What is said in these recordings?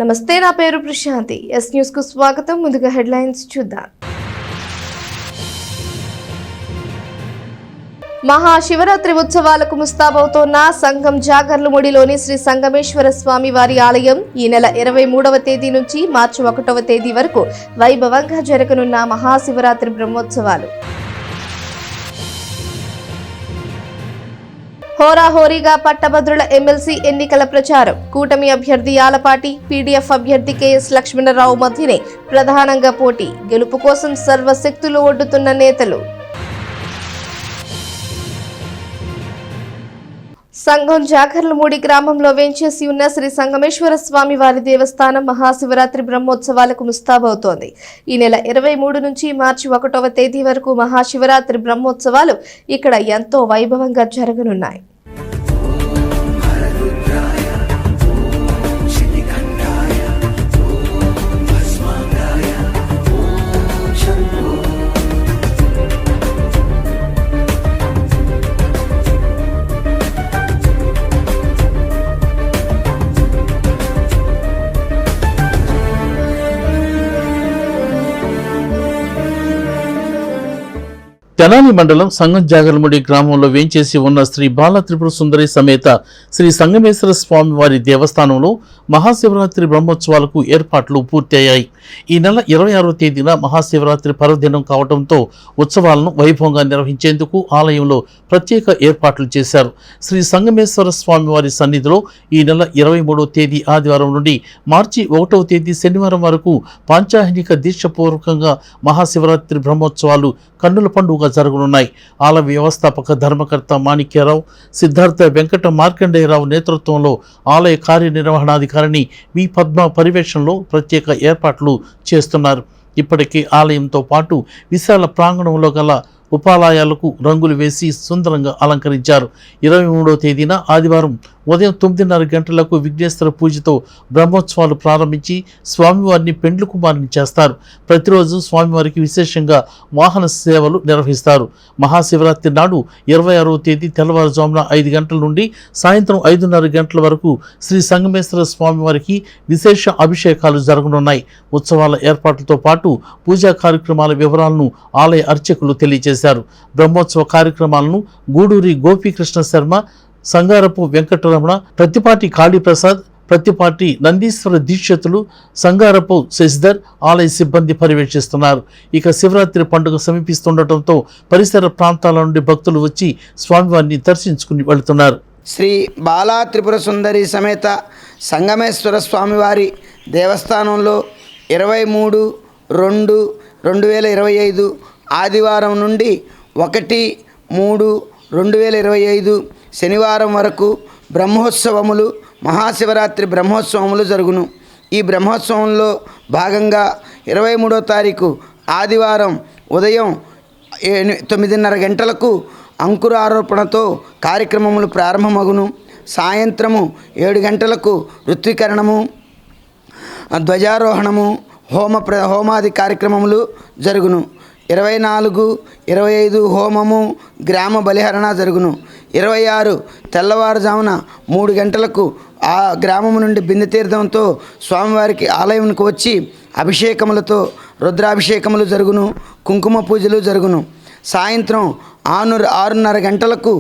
నమస్తే, నా పేరు ప్రశాంతి. ఎస్ న్యూస్ కు స్వాగతం. ముందుగా హెడ్లైన్స్ చూద్దాం. మహాశివరాత్రి ఉత్సవాలకు ముస్తాబవుతోన్న సంఘం జాగర్లముడిలోని శ్రీ సంగమేశ్వర స్వామి వారి ఆలయం ఈ నెల 23వ తేదీ నుంచి మార్చి 1వ తేదీ వరకు వైభవంగా జరగనున్న మహాశివరాత్రి బ్రహ్మోత్సవాలు. హోరాహోరీగా పట్టభద్రుల ఎమ్మెల్సీ ఎన్నికల ప్రచారం. కూటమి అభ్యర్థి ఆలపాటి, పీడీఎఫ్ అభ్యర్థి కెఎస్ లక్ష్మణరావు మధ్యనే ప్రధానంగా పోటీ. గెలుపు కోసం సర్వశక్తులు ఒడ్డుతున్న నేతలు. సంఘం జాగర్లమూడి గ్రామంలో వేంచేసి ఉన్న శ్రీ సంగమేశ్వర స్వామి వారి దేవస్థానం మహాశివరాత్రి బ్రహ్మోత్సవాలకు ముస్తాబవుతోంది. ఈ నెల 23 నుంచి మార్చి 1వ తేదీ వరకు మహాశివరాత్రి బ్రహ్మోత్సవాలు ఇక్కడ ఎంతో వైభవంగా జరగనున్నాయి. తెనాలి మండలం సంగం జాగర్లముడి గ్రామంలో వేంచేసి ఉన్న శ్రీ బాల త్రిపుర సుందరి సమేత శ్రీ సంగమేశ్వర స్వామి వారి దేవస్థానంలో మహాశివరాత్రి బ్రహ్మోత్సవాలకు ఏర్పాట్లు పూర్తయ్యాయి. ఈ నెల 26వ తేదీన మహాశివరాత్రి పర్వదినం కావడంతో ఉత్సవాలను వైభవంగా నిర్వహించేందుకు ఆలయంలో ప్రత్యేక ఏర్పాట్లు చేశారు. శ్రీ సంగమేశ్వర స్వామి వారి సన్నిధిలో ఈ నెల 23వ తేదీ ఆదివారం నుండి మార్చి 1వ తేదీ శనివారం వరకు పాంచాహినిక దీక్షపూర్వకంగా మహాశివరాత్రి బ్రహ్మోత్సవాలు కన్నుల పండుగ జరగనున్నాయి. ఆలయ వ్యవస్థాపక ధర్మకర్త మాణిక్యరావు, సిద్ధార్థ వెంకట మార్కండేయరావు నేతృత్వంలో ఆలయ కార్యనిర్వహణాధికారిని వి పద్మ పర్యవేక్షణలో ప్రత్యేక ఏర్పాట్లు చేస్తున్నారు. ఇప్పటికే ఆలయంతో పాటు విశాల ప్రాంగణంలో గల ఉపాలయాలకు రంగులు వేసి సుందరంగా అలంకరించారు. 23వ తేదీన ఆదివారం ఉదయం 9:30 గంటలకు విఘ్నేశ్వర పూజతో బ్రహ్మోత్సవాలు ప్రారంభించి స్వామివారిని పెండ్లు కుమారుని చేస్తారు. ప్రతిరోజు స్వామివారికి విశేషంగా వాహన సేవలు నిర్వహిస్తారు. మహాశివరాత్రి నాడు 26వ తేదీ తెల్లవారుజామున 5 గంటల నుండి సాయంత్రం 5:30 గంటల వరకు శ్రీ సంగమేశ్వర స్వామివారికి విశేష అభిషేకాలు జరగనున్నాయి. ఉత్సవాల ఏర్పాట్లతో పాటు పూజా కార్యక్రమాల వివరాలను ఆలయ అర్చకులు తెలియజేశారు. బ్రహ్మోత్సవ కార్యక్రమాలను గూడూరి గోపీకృష్ణ శర్మ, సంగారపు వెంకటరమణ, ప్రతిపాటి కాళీప్రసాద్, ప్రతిపాటి నందీశ్వర దీక్షితులు, సంగారపు శశిధర్ ఆలయ సిబ్బంది పర్యవేక్షిస్తున్నారు. ఇక శివరాత్రి పండుగ సమీపిస్తుండటంతో పరిసర ప్రాంతాల నుండి భక్తులు వచ్చి స్వామివారిని దర్శించుకుని వెళుతున్నారు. శ్రీ బాలా త్రిపుర సుందరి సమేత సంగమేశ్వర స్వామివారి దేవస్థానంలో 23/2/2025 ఆదివారం నుండి 1/3/2025 శనివారం వరకు బ్రహ్మోత్సవములు, మహాశివరాత్రి బ్రహ్మోత్సవములు జరుగును. ఈ బ్రహ్మోత్సవంలో భాగంగా 23వ తారీఖు ఆదివారం ఉదయం 9:30 గంటలకు అంకురారోపణతో కార్యక్రమములు ప్రారంభమగును. సాయంత్రము 7 గంటలకు ఋత్వీకరణము, ధ్వజారోహణము, హోమాది కార్యక్రమములు జరుగును. 24/25 హోమము, గ్రామ బలిహరణ జరుగును. 26 తెల్లవారుజామున 3 గంటలకు ఆ గ్రామము నుండి బిందె తీర్థంతో స్వామివారికి ఆలయంకు వచ్చి అభిషేకములతో రుద్రాభిషేకములు జరుగును, కుంకుమ పూజలు జరుగును. సాయంత్రం 6:30 గంటలకు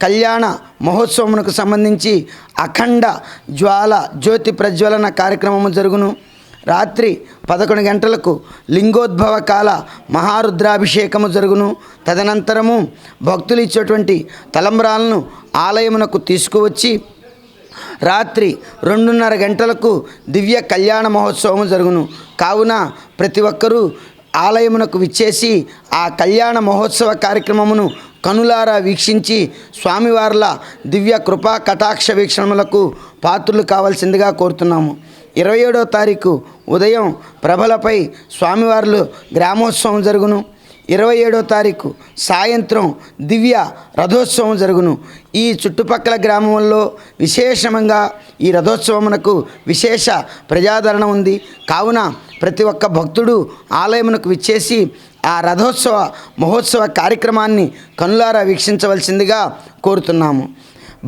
కళ్యాణ మహోత్సవమునకు సంబంధించి అఖండ జ్యోతి ప్రజ్వలన కార్యక్రమము జరుగును. రాత్రి 11 గంటలకు లింగోద్భవ కాల మహారుద్రాభిషేకము జరుగును. తదనంతరము భక్తులు ఇచ్చేటువంటి తలంబ్రాలను ఆలయమునకు తీసుకువచ్చి రాత్రి 2:30 గంటలకు దివ్య కళ్యాణ మహోత్సవము జరుగును. కావున ప్రతి ఒక్కరూ ఆలయమునకు విచ్చేసి ఆ కళ్యాణ మహోత్సవ కార్యక్రమమును కనులారా వీక్షించి స్వామివార్ల దివ్య కృపా కటాక్ష వీక్షణములకు పాత్రులు కావాల్సిందిగా కోరుతున్నాము. 27వ తారీఖు ఉదయం ప్రభలపై స్వామివార్లు గ్రామోత్సవం జరుగును. 27వ తారీఖు సాయంత్రం దివ్య రథోత్సవం జరుగును. ఈ చుట్టుపక్కల గ్రామంలో విశేషంగా ఈ రథోత్సవమునకు విశేష ప్రజాదరణ ఉంది. కావున ప్రతి ఒక్క భక్తుడు ఆలయమునకు విచ్చేసి ఆ రథోత్సవ మహోత్సవ కార్యక్రమాన్ని కనులారా వీక్షించవలసిందిగా కోరుతున్నాము.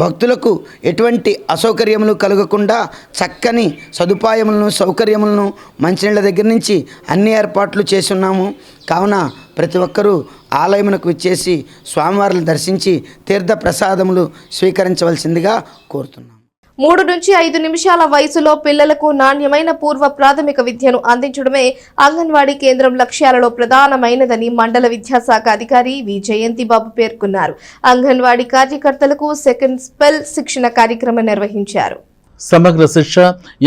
భక్తులకు ఎటువంటి అసౌకర్యములు కలగకుండా చక్కని సదుపాయములను సౌకర్యములను మంచినీళ్ళ దగ్గర నుంచి అన్ని ఏర్పాట్లు చేసి ఉన్నాము. కావున ప్రతి ఒక్కరూ ఆలయమునకు విచ్చేసి స్వామివారిని దర్శించి తీర్థ ప్రసాదములు స్వీకరించవలసిందిగా కోరుతున్నాము. 3 నుంచి 5 నిమిషాల వయసులో పిల్లలకు నాణ్యమైన పూర్వ ప్రాథమిక విద్యను అందించడమే అంగన్వాడీ కేంద్రం లక్ష్యాలలో ప్రధానమైనదని మండల విద్యాశాఖ అధికారి వి జయంతిబాబు పేర్కొన్నారు. అంగన్వాడీ కార్యకర్తలకు సెకండ్ స్పెల్ శిక్షణ కార్యక్రమం నిర్వహించారు. సమగ్ర శిక్ష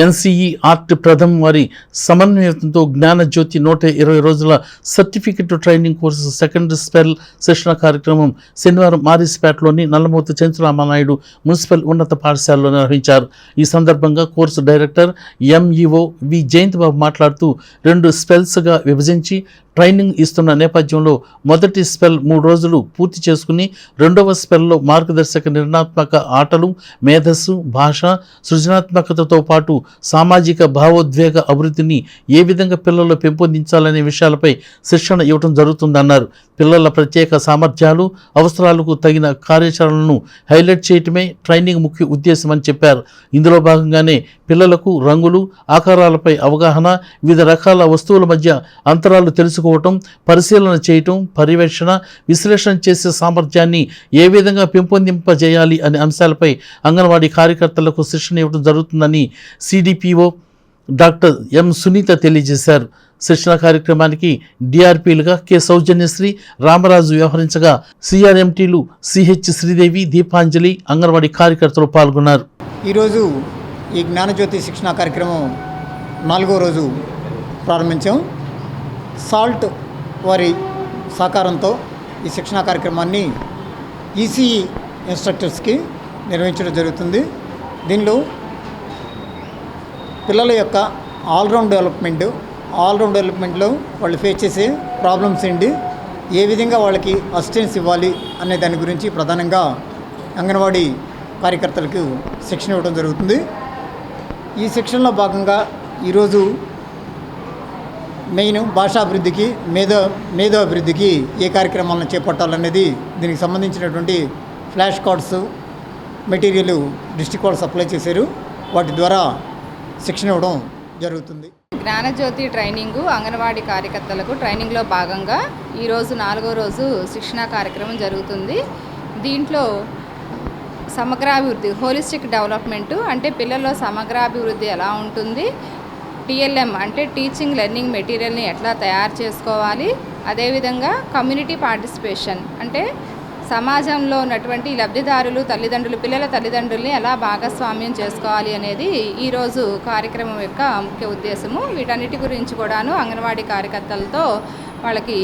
ఎన్సీఈ ఆర్ట్ ప్రథమ వారి సమన్వయంతో జ్ఞానజ్యోతి 120 రోజుల certificate training course second spell శిక్షణ కార్యక్రమం శనివారం మారిస్పేటలోని నల్లమూర్తి చంద్రరామనాయుడు మున్సిపల్ ఉన్నత పాఠశాలలో నిర్వహించారు. ఈ సందర్భంగా కోర్సు డైరెక్టర్ ఎంఈఓ వి జయంతిబాబు మాట్లాడుతూ 2 స్పెల్స్గా విభజించి ట్రైనింగ్ ఇస్తున్న నేపథ్యంలో మొదటి స్పెల్ 3 రోజులు పూర్తి చేసుకుని రెండవ స్పెల్లో మార్గదర్శక నిర్ణయాత్మక ఆటలు, మేధస్సు, భాష, సృజనాత్మకతతో పాటు సామాజిక భావోద్వేగ అభివృద్ధిని ఏ విధంగా పిల్లల్లో పెంపొందించాలనే విషయాలపై శిక్షణ ఇవ్వడం జరుగుతుందన్నారు. పిల్లల ప్రత్యేక సామర్థ్యాలు, అవసరాలకు తగిన కార్యాచరణలను హైలైట్ చేయటమే ట్రైనింగ్ ముఖ్య ఉద్దేశం అని చెప్పారు. ఇందులో భాగంగానే పిల్లలకు రంగులు, ఆకారాలపై అవగాహన, వివిధ రకాల వస్తువుల మధ్య అంతరాలు తెలుసుకోవటం, పరిశీలన చేయటం, పర్యవేక్షణ, విశ్లేషణ చేసే సామర్థ్యాన్ని ఏ విధంగా పెంపొందింపజేయాలి అనే అంశాలపై అంగన్వాడీ కార్యకర్తలకు శిక్షణ ఇవ్వడం జరుగుతుందని సిడిపిఓ డాక్టర్ ఎం సునీత తెలియజేశారు. శిక్షణ కార్యక్రమానికి డిఆర్పీలుగా కె సౌజన్యశ్రీ, రామరాజు వ్యవహరించగా సిఆర్ఎంటీలు సిహెచ్ శ్రీదేవి, దీపాంజలి, అంగన్వాడీ కార్యకర్తలు పాల్గొన్నారు. ఈరోజు ఈ జ్ఞానజ్యోతి శిక్షణ కార్యక్రమం 4వ రోజు ప్రారంభించాం. సాల్ట్ వారి సహకారంతో ఈ శిక్షణ కార్యక్రమాన్ని ఈసీఈ ఇన్స్ట్రక్టర్స్కి నిర్వహించడం జరుగుతుంది. దీనిలో పిల్లల యొక్క ఆల్రౌండ్ డెవలప్మెంట్లో వాళ్ళు ఫేస్ చేసే ప్రాబ్లమ్స్ ఏంటి, ఏ విధంగా వాళ్ళకి అసిస్టెన్స్ ఇవ్వాలి అనే దాని గురించి ప్రధానంగా అంగన్వాడీ కార్యకర్తలకు శిక్షణ ఇవ్వడం జరుగుతుంది. ఈ శిక్షణలో భాగంగా ఈరోజు మెయిన్ భాషాభివృద్ధికి, మేధో అభివృద్ధికి ఏ కార్యక్రమాలను చేపట్టాలనేది దీనికి సంబంధించినటువంటి ఫ్లాష్ కార్డ్స్ మెటీరియల్ డిస్ట్రిక్ట్ వాళ్ళు సప్లై చేశారు. వాటి ద్వారా శిక్షణ ఇవ్వడం జరుగుతుంది. జ్ఞానజ్యోతి ట్రైనింగు అంగన్వాడీ కార్యకర్తలకు ట్రైనింగ్లో భాగంగా ఈరోజు 4వ రోజు శిక్షణా కార్యక్రమం జరుగుతుంది. దీంట్లో సమగ్రాభివృద్ధి, హోలిస్టిక్ డెవలప్మెంటు అంటే పిల్లల్లో సమగ్రాభివృద్ధి ఎలా ఉంటుంది, టీఎల్ఎం అంటే టీచింగ్ లెర్నింగ్ మెటీరియల్ని ఎట్లా తయారు చేసుకోవాలి, అదేవిధంగా కమ్యూనిటీ పార్టిసిపేషన్ అంటే సమాజంలో ఉన్నటువంటి లబ్ధిదారులు, పిల్లల తల్లిదండ్రుల్ని ఎలా భాగస్వామ్యం చేసుకోవాలి అనేది ఈరోజు కార్యక్రమం యొక్క ముఖ్య ఉద్దేశము. వీటన్నిటి గురించి కూడాను అంగన్వాడీ కార్యకర్తలతో వాళ్ళకి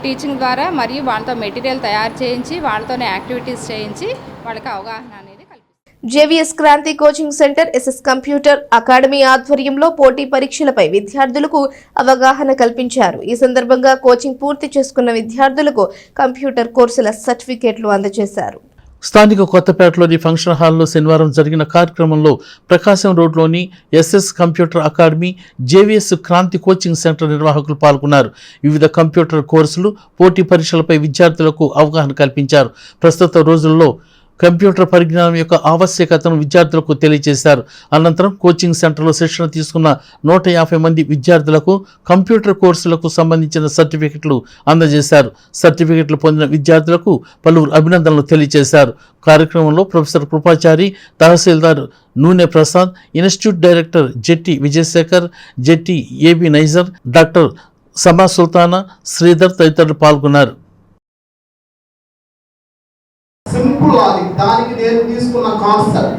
టీచింగ్ ద్వారా మరియు వాళ్ళతో మెటీరియల్ తయారు చేయించి వాళ్ళతోనే యాక్టివిటీస్ చేయించి వాళ్ళకి అవగాహన అనేది కల్పిస్తారు. JVS Kranti coaching centre, SS computer academy ఆధ్వర్యంలో పోటీ పరీక్షలపై విద్యార్థులకు అవగాహన కల్పించారు. ఈ సందర్భంగా కోచింగ్ పూర్తి చేసుకున్న విద్యార్థులకు కంప్యూటర్ కోర్సుల సర్టిఫికేట్లు అందజేశారు. స్థానిక కొత్తపేటలోని ఫంక్షన్ హాల్లో శనివారం జరిగిన కార్యక్రమంలో ప్రకాశం రోడ్లోని SS computer academy, JVS Kranti coaching centre నిర్వాహకులు పాల్గొన్నారు. వివిధ కంప్యూటర్ కోర్సులు, పోటీ పరీక్షలపై విద్యార్థులకు అవగాహన కల్పించారు. ప్రస్తుత రోజుల్లో కంప్యూటర్ పరిజ్ఞానం యొక్క ఆవశ్యకతను విద్యార్థులకు తెలియజేశారు. అనంతరం కోచింగ్ సెంటర్లో శిక్షణ తీసుకున్న 150 మంది విద్యార్థులకు కంప్యూటర్ కోర్సులకు సంబంధించిన సర్టిఫికెట్లు అందజేశారు. సర్టిఫికెట్లు పొందిన విద్యార్థులకు పలువురు అభినందనలు తెలియజేశారు. కార్యక్రమంలో ప్రొఫెసర్ కృపాచారి, తహసీల్దార్ నూనె ప్రసాద్, ఇన్స్టిట్యూట్ డైరెక్టర్ జెట్టి విజయశేఖర్, జెట్టి ఏబి నైజర్, డాక్టర్ సమా సుల్తానా, శ్రీధర్ తదితరులు పాల్గొన్నారు. సింపుల్ లాజిక్, దానికి నేను తీసుకున్న కాన్సెప్ట్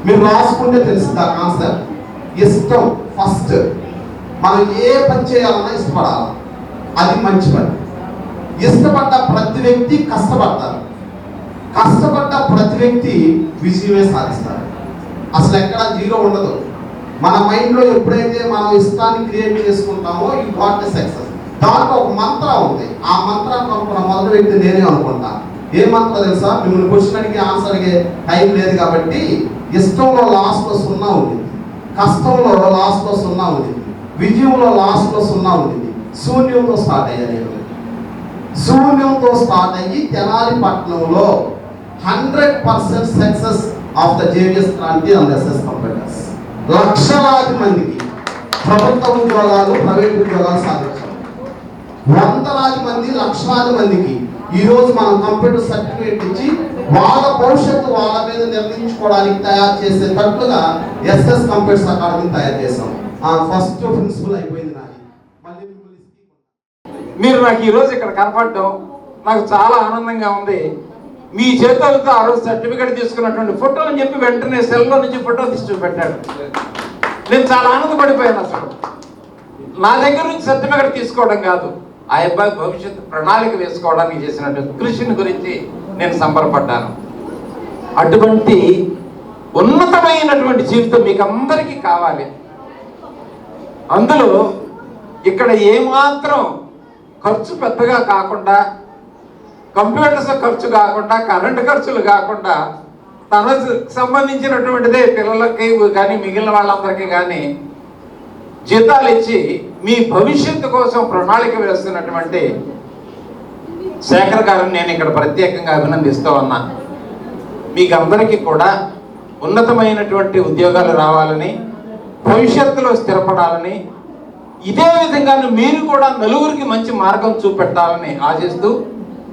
మీరు రాసుకుంటే తెలుస్తుంది. ఆ కాన్సెప్ట్ ఇష్టం. ఫస్ట్ మనం ఏ పని చేయాలన్నా ఇష్టపడాలి, అది మంచి పని. ఇష్టపడ్డ ప్రతి వ్యక్తి కష్టపడతారు, కష్టపడ్డ ప్రతి వ్యక్తి విజయమే సాధిస్తారు. అసలు ఎక్కడ జీరో ఉండదు. మన మైండ్లో ఎప్పుడైతే మనం ఇష్టాన్ని క్రియేట్ చేసుకుంటామో యూ గాట్ ద సక్సెస్. దాంట్లో ఒక మంత్రం ఉంది. ఆ మంత్రాన్ని అనుకున్న మొదటి వ్యక్తి నేనే అనుకుంటాను. ఏ మంత్రం తెలుసా? మిమ్మల్ని క్వశ్చన్ అడిగి ఆన్సర్ అడిగే టైం లేదు కాబట్టి, ఇష్టంలో లాస్ట్లో 0 ఉంది, కష్టంలో లాస్ట్లో 0 ఉంది, విజయంలో లాస్ట్లో 0 ఉంది. శూన్యంతో స్టార్ట్ అయ్యాను. శూన్యంతో స్టార్ట్ అయ్యి తెనాలి పట్టణంలో 100% success of the JVS Kranti and SS computers. లక్షలాది మందికి ప్రభుత్వ ఉద్యోగాలు, ప్రైవేట్ ఉద్యోగాలు సాధించాం. వందలాది మంది, లక్షలాది మందికి ఈరోజు మనం కంప్యూటర్ సర్టిఫికేట్ ఇచ్చి వాళ్ళ భవిష్యత్తు వాళ్ళ మీద నిర్ణయించుకోవడానికి తయారు చేసేటట్లుగా ఎస్ఎస్ కంప్యూటర్స్ అకాడమీ తయారు చేసాం. ఫస్ట్ ప్రిన్సిపల్ అయిపోయింది నాది. మళ్ళీ మీరు నాకు ఈరోజు ఇక్కడ కనపడడం నాకు చాలా ఆనందంగా ఉంది. మీ చేతులతో ఆ రోజు సర్టిఫికేట్ తీసుకున్నటువంటి ఫోటో అని చెప్పి వెంటనే సెల్లో నుంచి ఫోటో తీసి చూపెట్టాడు. నేను చాలా ఆనందపడిపోయాను. అసలు నా దగ్గర నుంచి సర్టిఫికేట్ తీసుకోవడం కాదు, ఆ అబ్బాయి భవిష్యత్తు ప్రణాళిక వేసుకోవడానికి చేసినటువంటి కృషిని గురించి నేను సంబరపడ్డాను. అటువంటి ఉన్నతమైనటువంటి జీవితం మీకు అందరికీ కావాలి. అందులో ఇక్కడ ఏమాత్రం ఖర్చు పెద్దగా కాకుండా, కంప్యూటర్స్ ఖర్చు కాకుండా, కరెంటు ఖర్చులు కాకుండా, తనకు సంబంధించినటువంటిదే పిల్లలకి కానీ మిగిలిన వాళ్ళందరికీ కానీ జీతాలు ఇచ్చి మీ భవిష్యత్తు కోసం ప్రణాళిక వేస్తున్నటువంటి శేఖర్ గారిని నేను ఇక్కడ ప్రత్యేకంగా అభినందిస్తూ ఉన్నా. మీకు అందరికీ కూడా ఉన్నతమైనటువంటి ఉద్యోగాలు రావాలని, భవిష్యత్తులో స్థిరపడాలని, ఇదే విధంగా మీరు కూడా నలుగురికి మంచి మార్గం చూపెట్టాలని ఆశిస్తూ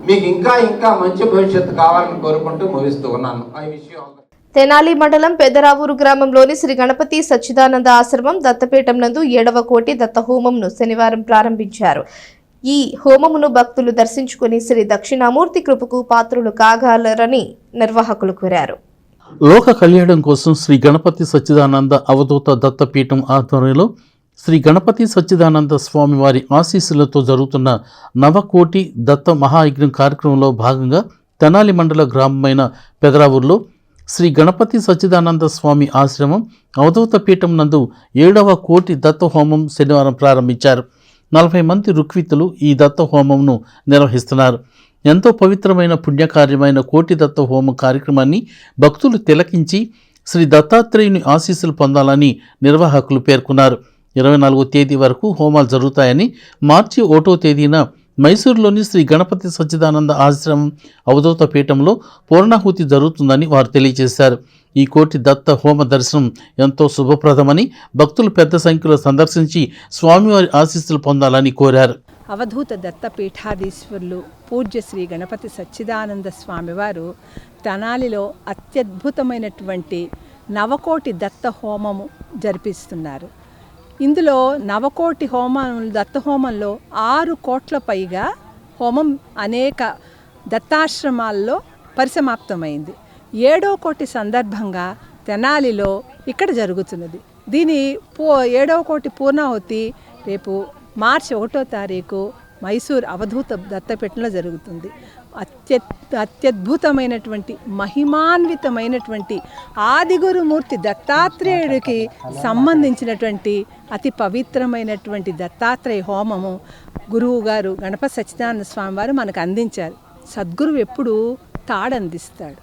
మీకు ఇంకా ఇంకా మంచి భవిష్యత్తు కావాలని కోరుకుంటూ ముగిస్తూ ఉన్నాను. I wish you all. Tenali మండలం పెదరావూరు గ్రామంలోని శ్రీ గణపతి సచ్చిదానంద ఆశ్రమం దత్తపీఠం నందు 7వ కోటి దత్త హోమంను శనివారం ప్రారంభించారు. ఈ హోమమును భక్తులు దర్శించుకుని శ్రీ దక్షిణామూర్తి కృపకు పాత్రులు కాగలరని నిర్వాహకులు కోరారు. లోక కళ్యాణం కోసం శ్రీ గణపతి సచ్చిదానంద అవధూత దత్తపీఠం ఆధ్వర్యంలో శ్రీ గణపతి సచ్చిదానంద స్వామి వారి ఆశీస్సులతో జరుగుతున్న నవకోటి దత్త మహాయజ్ఞం కార్యక్రమంలో భాగంగా తెనాలి మండల గ్రామమైన పెదరావూరులో శ్రీ గణపతి సచ్చిదానంద స్వామి ఆశ్రమం అవధూత పీఠం నందు 7వ కోటి దత్త హోమం శనివారం ప్రారంభించారు. 40 మంది రుక్వితులు ఈ దత్త హోమంను నిర్వహిస్తున్నారు. ఎంతో పవిత్రమైన పుణ్యకార్యమైన కోటి దత్త హోమం కార్యక్రమాన్ని భక్తులు తిలకించి శ్రీ దత్తాత్రేయుని ఆశీస్సులు పొందాలని నిర్వాహకులు పేర్కొన్నారు. 24వ తేదీ వరకు హోమాలు జరుగుతాయని, మార్చి 1వ తేదీన మైసూరులోని శ్రీ గణపతి సచ్చిదానంద ఆశ్రమం అవధూత పీఠంలో పూర్ణాహుతి జరుగుతుందని వారు తెలియజేశారు. ఈ కోటి దత్త హోమ దర్శనం ఎంతో శుభప్రదమని, భక్తులు పెద్ద సంఖ్యలో సందర్శించి స్వామివారి ఆశీస్సులు పొందాలని కోరారు. అవధూత దత్తపీఠాధీశ్వరులు పూజ్య శ్రీ గణపతి సచ్చిదానంద స్వామివారు తెనాలిలో అత్యద్భుతమైనటువంటి నవకోటి దత్త హోమము జరిపిస్తున్నారు. ఇందులో నవకోటి హోమములు దత్త హోమంలో 6 కోట్ల పైగా హోమం అనేక దత్తాశ్రమాల్లో పరిసమాప్తమైంది. 7వ కోటి సందర్భంగా తెనాలిలో ఇక్కడ జరుగుతున్నది. దీని 7వ కోటి పూర్ణాహుతి రేపు మార్చి 1వ తారీఖు మైసూర్ అవధూత దత్తపీఠంలో జరుగుతుంది. అత్యద్భుతమైనటువంటి మహిమాన్వితమైనటువంటి ఆదిగురుమూర్తి దత్తాత్రేయుడికి సంబంధించినటువంటి అతి పవిత్రమైనటువంటి దత్తాత్రేయ హోమము గురువు గారు గణపతి సచ్చిదానంద స్వామి వారు మనకు అందించారు. సద్గురువు ఎప్పుడు తాడందిస్తాడు,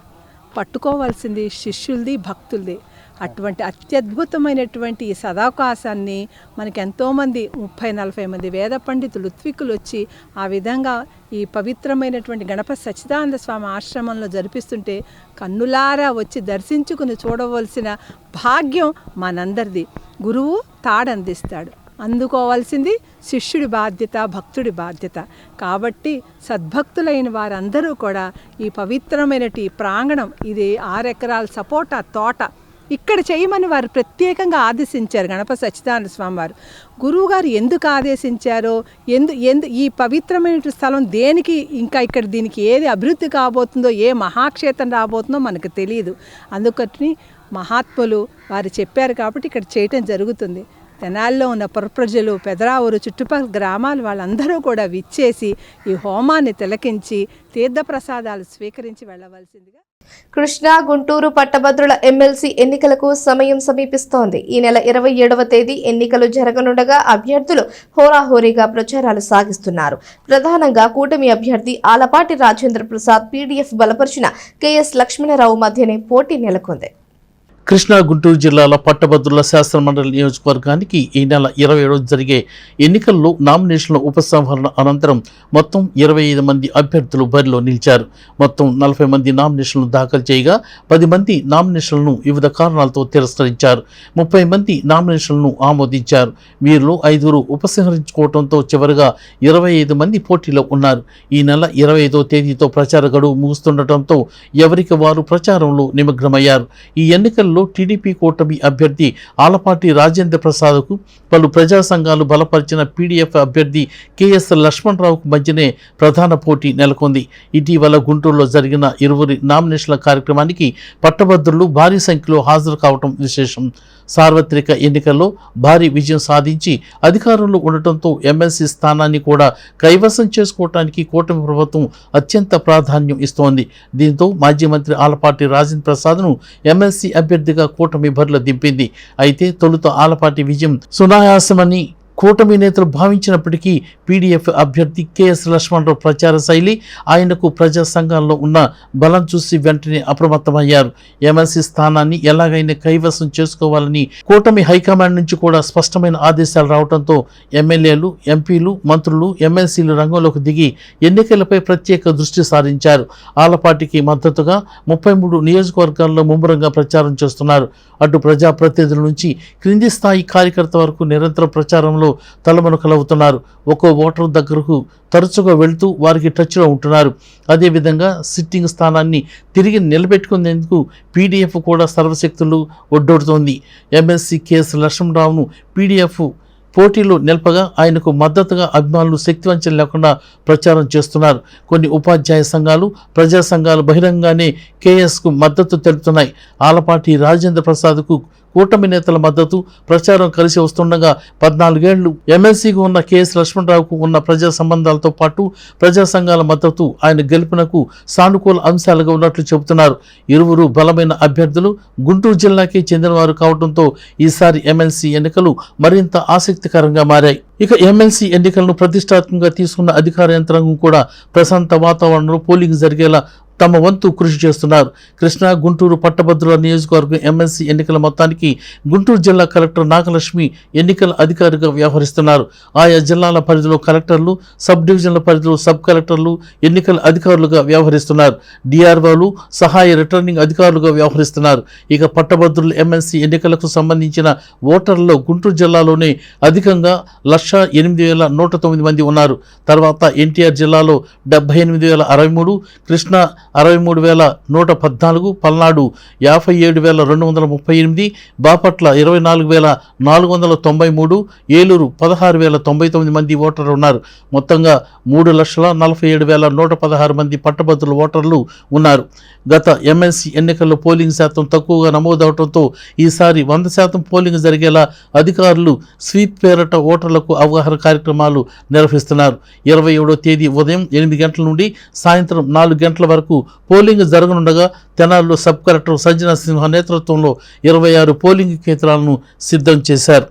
పట్టుకోవాల్సింది శిష్యులది, భక్తులది. అటువంటి అత్యద్భుతమైనటువంటి ఈ సదావకాశాన్ని మనకి ఎంతోమంది 30-40 మంది వేద పండితులు ఋత్వికులు వచ్చి ఆ విధంగా ఈ పవిత్రమైనటువంటి గణపతి సచ్చిదానంద స్వామి ఆశ్రమంలో జరిపిస్తుంటే కన్నులారా వచ్చి దర్శించుకుని చూడవలసిన భాగ్యం మనందరిది. గురువు తాడందిస్తాడు, అందుకోవాల్సింది శిష్యుడి బాధ్యత, భక్తుడి బాధ్యత. కాబట్టి సద్భక్తులైన వారందరూ కూడా ఈ పవిత్రమైన ఈ ప్రాంగణం, ఇది 6 ఎకరాల సపోటా తోట ఇక్కడ చేయమని వారు ప్రత్యేకంగా ఆదేశించారు. గణపతి సచ్చిదానంద స్వామి వారు గురువుగారు ఎందుకు ఆదేశించారో, ఈ పవిత్రమైన స్థలం దేనికి, ఇంకా ఇక్కడ దీనికి ఏది అభివృద్ధి కాబోతుందో, ఏ మహాక్షేత్రం రాబోతుందో మనకు తెలియదు. అందుకని మహాత్ములు వారు చెప్పారు కాబట్టి ఇక్కడ చేయటం జరుగుతుంది. తెనాలిలో ఉన్న ప్రజలు, పెదరావూరు చుట్టుపక్కల గ్రామాలు వాళ్ళందరూ కూడా విచ్చేసి ఈ హోమాన్ని తిలకించి తీర్థప్రసాదాలు స్వీకరించి వెళ్ళవలసిందిగా. కృష్ణా, గుంటూరు పట్టభద్రుల ఎమ్మెల్సీ ఎన్నికలకు సమయం సమీపిస్తోంది. ఈ నెల 27వ తేదీ ఎన్నికలు జరగనుండగా అభ్యర్థులు హోరాహోరీగా ప్రచారాలు సాగిస్తున్నారు. ప్రధానంగా కూటమి అభ్యర్థి ఆలపాటి రాజేంద్ర ప్రసాద్, పీడీఎఫ్ బలపరిచిన కెఎస్ లక్ష్మణరావు మధ్యనే పోటీ నెలకొంది. కృష్ణా గుంటూరు జిల్లాల పట్టభద్రుల శాసనమండలి నియోజకవర్గానికి ఈ నెల 27 జరిగే ఎన్నికల్లో నామినేషన్ల ఉపసంహరణ అనంతరం మొత్తం 25 మంది అభ్యర్థులు బరిలో నిలిచారు. మొత్తం 40 మంది నామినేషన్లు దాఖలు చేయగా 10 మంది నామినేషన్లను వివిధ కారణాలతో తిరస్కరించారు. 30 మంది నామినేషన్లను ఆమోదించారు. వీరిలో 5 ఉపసంహరించుకోవడంతో చివరిగా 25 మంది పోటీలో ఉన్నారు. ఈ నెల 25వ తేదీతో ప్రచార గడువు ముగుస్తుండటంతో ఎవరికి వారు ప్రచారంలో నిమగ్నమయ్యారు. ఈ ఎన్నికల్లో టీడీపీ కూటమి అభ్యర్థి ఆలపాటి రాజేంద్ర ప్రసాద్కు పలు ప్రజా సంఘాలు బలపరిచిన పీడీఎఫ్ అభ్యర్థి కేఎస్ లక్ష్మణరావుకు మధ్యనే ప్రధాన పోటీ నెలకొంది. ఇటీవల గుంటూరులో జరిగిన ఇరువురి నామినేషన్ల కార్యక్రమానికి పట్టభద్రులు భారీ సంఖ్యలో హాజరు కావడం విశేషం. సార్వత్రిక ఎన్నికల్లో భారీ విజయం సాధించి అధికారంలో ఉండటంతో ఎమ్మెల్సీ స్థానాన్ని కూడా కైవసం చేసుకోవడానికి కూటమి ప్రభుత్వం అత్యంత ప్రాధాన్యం ఇస్తోంది. దీంతో మాజీ మంత్రి ఆలపాటి రాజేంద్ర ప్రసాద్ను ఎమ్మెల్సీ అభ్యర్థిగా కూటమి బరిలో దింపింది. అయితే తొలుత ఆలపాటి విజయం సునాయాసమని కూటమి నేతలు భావించినప్పటికీ పీడీఎఫ్ అభ్యర్థి కేఎస్ లక్ష్మణరావు ప్రచార శైలి, ఆయనకు ప్రజా సంఘాల్లో ఉన్న బలం చూసి వెంటనే అప్రమత్తమయ్యారు. ఎమ్మెల్సీ స్థానాన్ని ఎలాగైనా కైవసం చేసుకోవాలని కూటమి హైకమాండ్ నుంచి కూడా స్పష్టమైన ఆదేశాలు రావడంతో ఎమ్మెల్యేలు, ఎంపీలు, మంత్రులు, ఎమ్మెల్సీలు రంగంలోకి దిగి ఎన్నికలపై ప్రత్యేక దృష్టి సారించారు. ఆలపాటికి మద్దతుగా 33 నియోజకవర్గాల్లో ముమ్మరంగా ప్రచారం చేస్తున్నారు. అటు ప్రజాప్రతినిధుల నుంచి క్రింది స్థాయి కార్యకర్త వరకు నిరంతర ప్రచారంలో తలమునకలవుతున్నారు. ఒక్కో ఓటరు దగ్గరకు తరచుగా వెళుతూ వారికి టచ్లో ఉంటున్నారు. అదేవిధంగా సిట్టింగ్ స్థానాన్ని తిరిగి నిలబెట్టుకునేందుకు పీడీఎఫ్ కూడా సర్వశక్తులు ఒడ్డొడుతోంది. ఎమ్మెల్సీ కేఎస్ లక్ష్మణరావును పీడీఎఫ్ పోటీలో నిలపగా ఆయనకు మద్దతుగా అభిమానులు శక్తివంచన లేకుండా ప్రచారం చేస్తున్నారు. కొన్ని ఉపాధ్యాయ సంఘాలు, ప్రజా సంఘాలు బహిరంగానే కేఎస్కు మద్దతు తెలుపుతున్నాయి. ఆలపాటి రాజేంద్ర ప్రసాద్కు కూటమి నేతల మద్దతు, ప్రచారం కలిసి వస్తుండగా 14 ఏళ్లు ఎమ్మెల్సీగా ఉన్న కేఎస్ లక్ష్మణరావుకు ఉన్న ప్రజా సంబంధాలతో పాటు ప్రజా సంఘాల మద్దతు ఆయన గెలుపునకు సానుకూల అంశాలుగా ఉన్నట్లు చెబుతున్నారు. ఇరువురు బలమైన అభ్యర్థులు గుంటూరు జిల్లాకి చెందినవారు కావడంతో ఈసారి ఎమ్మెల్సీ ఎన్నికలు మరింత ఆసక్తికరంగా మారాయి. ఇక ఎమ్మెల్సీ ఎన్నికలను ప్రతిష్టాత్మకంగా తీసుకున్న అధికార యంత్రాంగం కూడా ప్రశాంత వాతావరణంలో పోలింగ్ జరిగేలా తమ వంతు కృషి చేస్తున్నారు. కృష్ణా గుంటూరు పట్టభద్రుల నియోజకవర్గం ఎమ్మెల్సీ ఎన్నికల మొత్తానికి గుంటూరు జిల్లా కలెక్టర్ నాగలక్ష్మి ఎన్నికల అధికారిగా వ్యవహరిస్తున్నారు. ఆయా జిల్లాల పరిధిలో కలెక్టర్లు, సబ్ డివిజన్ల పరిధిలో సబ్ కలెక్టర్లు ఎన్నికల అధికారులుగా వ్యవహరిస్తున్నారు. డిఆర్ఓలు సహాయ రిటర్నింగ్ అధికారులుగా వ్యవహరిస్తున్నారు. ఇక పట్టభద్రుల ఎమ్మెల్సీ ఎన్నికలకు సంబంధించిన ఓటర్లలో గుంటూరు జిల్లాలోనే అధికంగా 1,08,109 మంది ఉన్నారు. తర్వాత ఎన్టీఆర్ జిల్లాలో 78,063, కృష్ణా 63,114, పల్నాడు 57,238, బాపట్ల 24,493, ఏలూరు 16,099 మంది ఓటర్లు ఉన్నారు. మొత్తంగా 3,47,116 మంది పట్టభద్రుల ఓటర్లు ఉన్నారు. గత ఎమ్మెల్సీ ఎన్నికల్లో పోలింగ్ శాతం తక్కువగా నమోదవడంతో ఈసారి 100% పోలింగ్ జరిగేలా అధికారులు స్వీప్ పేరట ఓటర్లకు అవగాహన కార్యక్రమాలు నిర్వహిస్తున్నారు. 27వ తేదీ ఉదయం 8 గంటల నుండి సాయంత్రం 4 గంటల వరకు పోలింగ్ జరగనుండగా తెనాలిలో సబ్ కలెక్టర్ సంజనా సింహ నేతృత్వంలో 26 పోలింగ్ కేంద్రాలను సిద్ధం చేశారు.